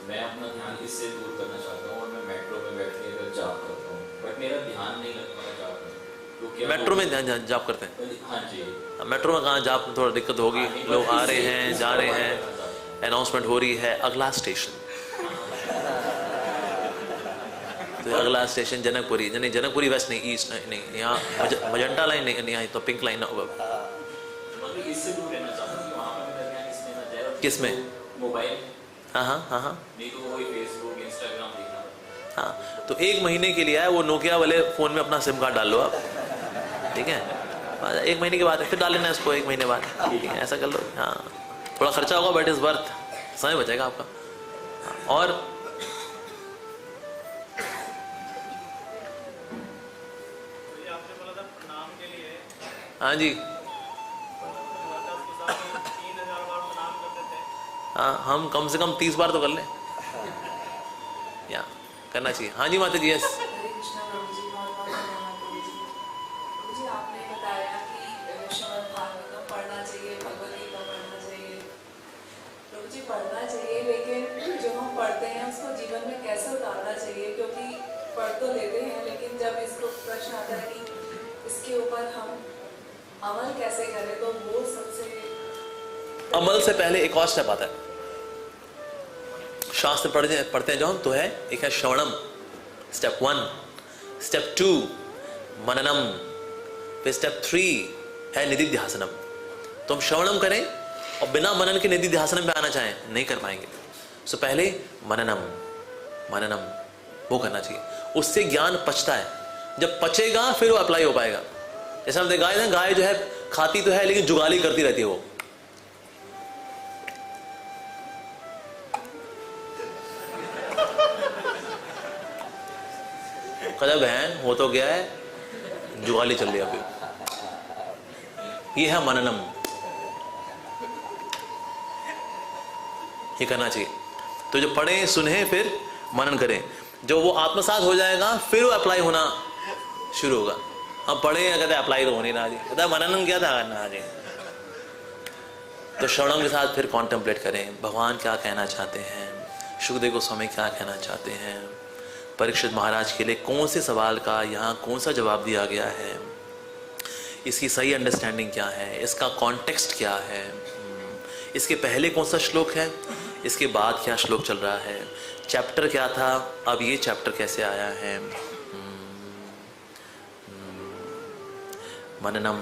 मैं अपना ध्यान इससे दूर करना चाहता हूँ और मैं मेट्रो में बैठ के अगर जाप करता हूँ, बट मेरा ध्यान नहीं लगता जाप में, तो क्या मेट्रो में जाप करते हैं? हाँ जी। मेट्रो में कहाँ जाप में थोड़ा दिक्कत होगी, लोग आ रहे हैं जा रहे हैं, अनाउंसमेंट हो रही है अगला स्टेशन, तो अगला स्टेशन जनकपुरी, नहीं जनकपुरी वेस्ट नहीं, ईस्ट नहीं, यहाँ मजंटा लाइन नहीं, यहाँ तो पिंक लाइन। इससे दूर रहना चाहता हूँ कि वहाँ पर मेरा ध्यान इसमें ना जाए। किसमें? मोबाइल। हाँ हाँ हाँ हाँ, नहीं तो वही फेसबुक इंस्टाग्राम देखना। हाँ तो 1 महीने के लिए है वो नोकिया वाले फोन में अपना सिम कार्ड डाल लो आप, ठीक है? 1 महीने के बाद फिर डाल लेना इसको, 1 महीने बाद, ठीक है? ऐसा कर लो। हाँ थोड़ा खर्चा होगा बट इज वर्थ, समय बचेगा आपका। और हाँ जी, हाँ हम कम से कम 30 बार तो कर लें, या करना चाहिए। हाँ जी माता जी। यस, हरे कृष्णा प्रभु जी, बहुत बहुत धन्यवाद प्रभु जी। प्रभु जी आपने बताया कि श्रीमद् भागवतम पढ़ना चाहिए, भगवद गीता पढ़ना चाहिए। प्रभु जी पढ़ना चाहिए, लेकिन जो हम पढ़ते हैं उसको जीवन में कैसे उतारना चाहिए? क्योंकि पढ़ तो लेते हैं, लेकिन जब इसको प्रश्न आता है कि इसके ऊपर हम अमल कैसे करें, तो वो सबसे अमल से पहले एक और स्टेप आता है। शास्त्र पढ़ते हैं जो हम, तो है एक है श्रवणम, स्टेप 1, स्टेप 2 मननम, फिर स्टेप 3 है निधिध्यासनम। तो हम श्रवणम करें और बिना मनन के निधिध्यासनम पे आना चाहें नहीं कर पाएंगे। सो पहले मननम वो करना चाहिए, उससे ज्ञान पचता है। जब पचेगा फिर वो अप्लाई हो पाएगा। जैसे हम गाय ना, गाय जो है खाती तो है लेकिन जुगाली करती रहती है वो। कदा बहन हो तो गया है, जुगाली चल रही है अभी। ये है मननम, ये करना चाहिए। तो जो पढ़े सुने फिर मनन करें, जो वो आत्मसात हो जाएगा फिर वो अप्लाई होना शुरू होगा। हम पढ़े कहते अप्लाई तो होनी ना जी, कहता मनन क्या था करना जी। तो श्रवणम के साथ फिर कॉन्टेम्पलेट करें, भगवान क्या कहना चाहते हैं, सुखदेव गोस्वामी क्या कहना चाहते हैं, परीक्षित महाराज के लिए कौन से सवाल का यहाँ कौन सा जवाब दिया गया है, इसकी सही अंडरस्टैंडिंग क्या है, इसका कॉन्टेक्स्ट क्या है, इसके पहले कौन सा श्लोक है, इसके बाद क्या श्लोक चल रहा है, चैप्टर क्या था, अब ये चैप्टर कैसे आया है। मननम,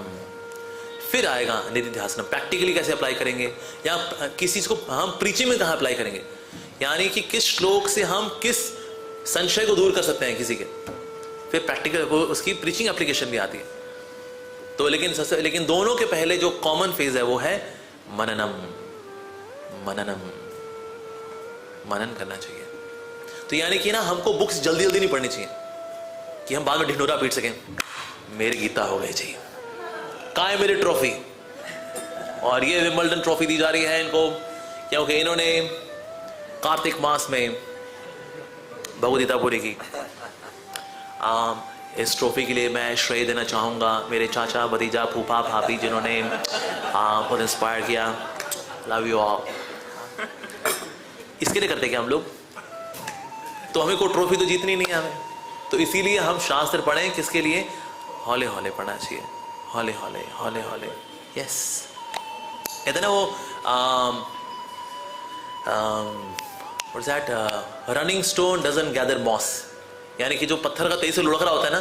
फिर आएगा निधिध्यासनम, प्रैक्टिकली कैसे अप्लाई करेंगे, या किसी को हम प्रीचिंग में कहाँ अप्लाई करेंगे, यानी कि किस श्लोक से हम किस संशय को दूर कर सकते हैं किसी के, फिर प्रैक्टिकल उसकी प्रीचिंग एप्लीकेशन भी आती है। तो लेकिन दोनों के पहले जो कॉमन फेज है वो है मननम मनन करना चाहिए। तो यानी कि ना हमको बुक्स जल्दी जल्दी नहीं पढ़नी चाहिए कि हम बाद में ढिंढोरा पीट सकें, मेरी गीता हो गई चाहिए, कहाँ है मेरी ट्रॉफी, और ये विंबलडन ट्रॉफी दी जा रही है इनको क्योंकि इन्होंने कार्तिक मास में भगवद्गीता पूरी की। इस ट्रॉफी के लिए मैं श्रेय देना चाहूँगा मेरे चाचा, भतीजा, फूफा, भाभी जिन्होंने बहुत इंस्पायर किया। Love you all. इसके लिए करते क्या हम लोग? तो हमें कोई ट्रॉफी तो जीतनी नहीं है हमें, तो इसीलिए हम शास्त्र पढ़ें। किसके लिए? हौले हौले पढ़ना चाहिए, हौले हौले हौले हौले। यस, कहते ना वो what's that, running stone doesn't gather moss, यानी कि जो पत्थर का तेज से लुढ़क रहा होता है ना,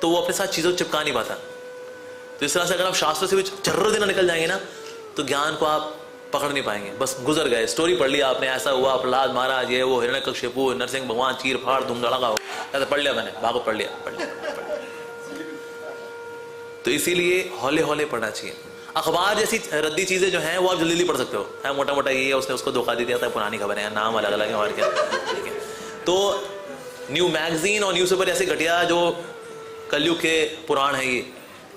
तो वो अपने साथ चीज़ों को चिपका नहीं पाता। तो इस तरह से अगर आप शास्त्रों से भी चर्र देना निकल जाएंगे ना, तो ज्ञान को आप पकड़ नहीं पाएंगे। बस गुजर गए, स्टोरी पढ़ लिया आपने, ऐसा हुआ, प्रहलाद महाराज, ये वो, हिरण्यकशिपु, नरसिंह भगवान, चीर फाड़ धूम धड़ाका हो, ऐसा पढ़ लिया मैंने, भागवत पढ़ लिया। तो इसीलिए हौले हौले पढ़ना चाहिए। अखबार जैसी रद्दी चीजें जो हैं वो आप जल्दी पढ़ सकते हो, है मोटा मोटा ये है, उसने उसको धोखा दे दिया था, पुरानी खबर है, नाम अलग अलग है और क्या, ठीक है। तो न्यू मैगजीन और न्यूज़पेपर जैसे घटिया जो कलयुग के पुराण है, ये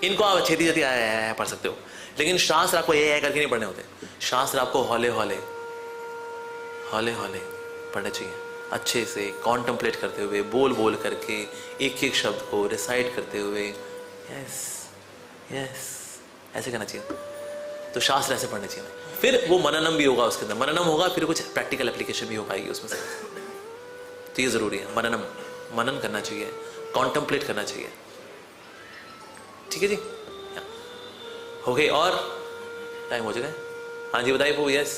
इनको आप छेती छेती आया पढ़ सकते हो, लेकिन शास्त्र आपको ये करके नहीं पढ़ने होते। शास्त्र आपको हौले हौले हौले हौले पढ़ने चाहिए, अच्छे से कॉन्टम्पलेट करते हुए, बोल बोल करके एक एक शब्द को रिसाइट करते हुए। यस यस, ऐसे करना चाहिए। तो शास्त्र ऐसे पढ़ने चाहिए। फिर वो मननम भी होगा, उसके अंदर मननम होगा, फिर कुछ प्रैक्टिकल एप्लीकेशन भी हो पाएगी उसमें से। तो ये जरूरी है, मनन करना चाहिए, कॉन्टम्पलेट करना चाहिए। ठीक है जी, हो गई? और टाइम हो चुका है। हाँ जी बताइए वो। यस,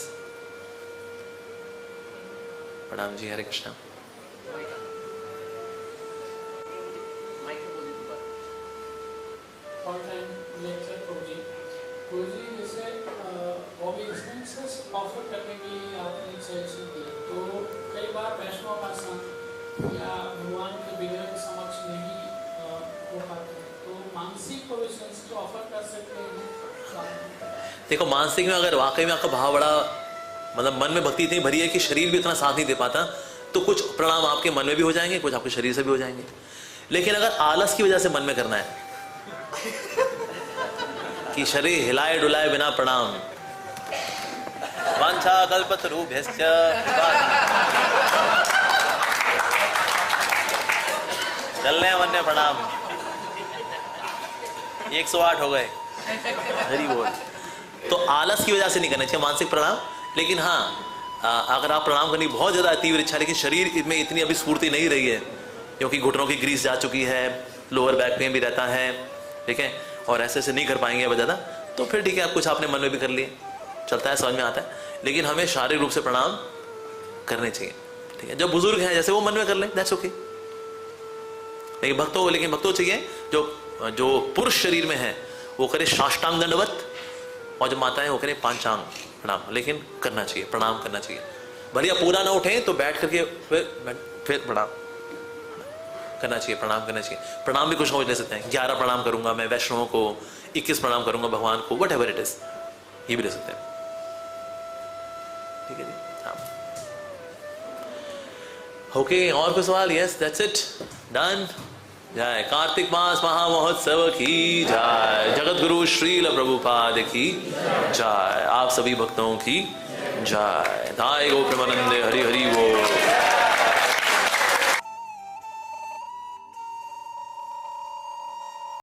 प्रणाम जी, हरे कृष्णा। जैसे हॉबी एक्सपेंसेस ऑफर करने की आपने सजेशन दी, तो कई बार वैष्णव आसन या भगवान के बिना समक्ष नहीं हो पाते, तो मानसिक प्रोविजंस तो ऑफर कर सकते हैं। देखो, मानसिक में अगर वाकई में आपका भाव बड़ा, मतलब मन में भक्ति इतनी भरी है कि शरीर भी इतना साथ नहीं दे पाता, तो कुछ प्रणाम आपके मन में भी हो जाएंगे, कुछ आपके शरीर से भी हो जाएंगे। लेकिन अगर आलस की वजह से मन में करना है कि शरीर हिलाए डुलाए बिना प्रणाम, वांछा कल्पतरुभ्यश्च, चलने वन्य प्रणाम, 108 हो गए, हरी बोल। तो आलस की वजह से नहीं करना चाहिए मानसिक प्रणाम। लेकिन हाँ, अगर आप प्रणाम करने की बहुत ज़्यादा तीव्र इच्छा, लेकिन शरीर में इतनी अभी स्फूर्ति नहीं रही है क्योंकि घुटनों की ग्रीस जा चुकी है, लोअर बैक पेन भी रहता है, ठीक है, और ऐसे नहीं कर पाएंगे अब ज़्यादा, तो फिर ठीक है, आप कुछ आपने मन में भी कर लिए, चलता है, समझ में आता है। लेकिन हमें शारीरिक रूप से प्रणाम करने चाहिए, ठीक है। जो बुजुर्ग हैं जैसे वो मन में कर लें, दैट्स ओके। लेकिन भक्तों चाहिए जो पुरुष शरीर में है वो करे साष्टांग दंडवत, और जो माताएं वो करें पांचांग प्रणाम, लेकिन करना चाहिए, प्रणाम करना चाहिए। भले पूरा ना उठे तो बैठ करके फिर प्रणाम करना चाहिए, प्रणाम करना चाहिए। प्रणाम भी कुछ हो ले सकते हैं, 11 प्रणाम करूंगा मैं वैष्णवों को, 21 प्रणाम करूंगा भगवान को, वट एवर इट इज, ये भी ले सकते हैं। ठीक है जी, हाँ, ओके। और कोई सवाल? Yes, that's it, done. जय कार्तिक मास महामहोत्सव की जय, जगत गुरु श्रील प्रभुपाद की जय, आप सभी भक्तों की जय। धाय गो प्रेमानंदे, हरि हरि वो।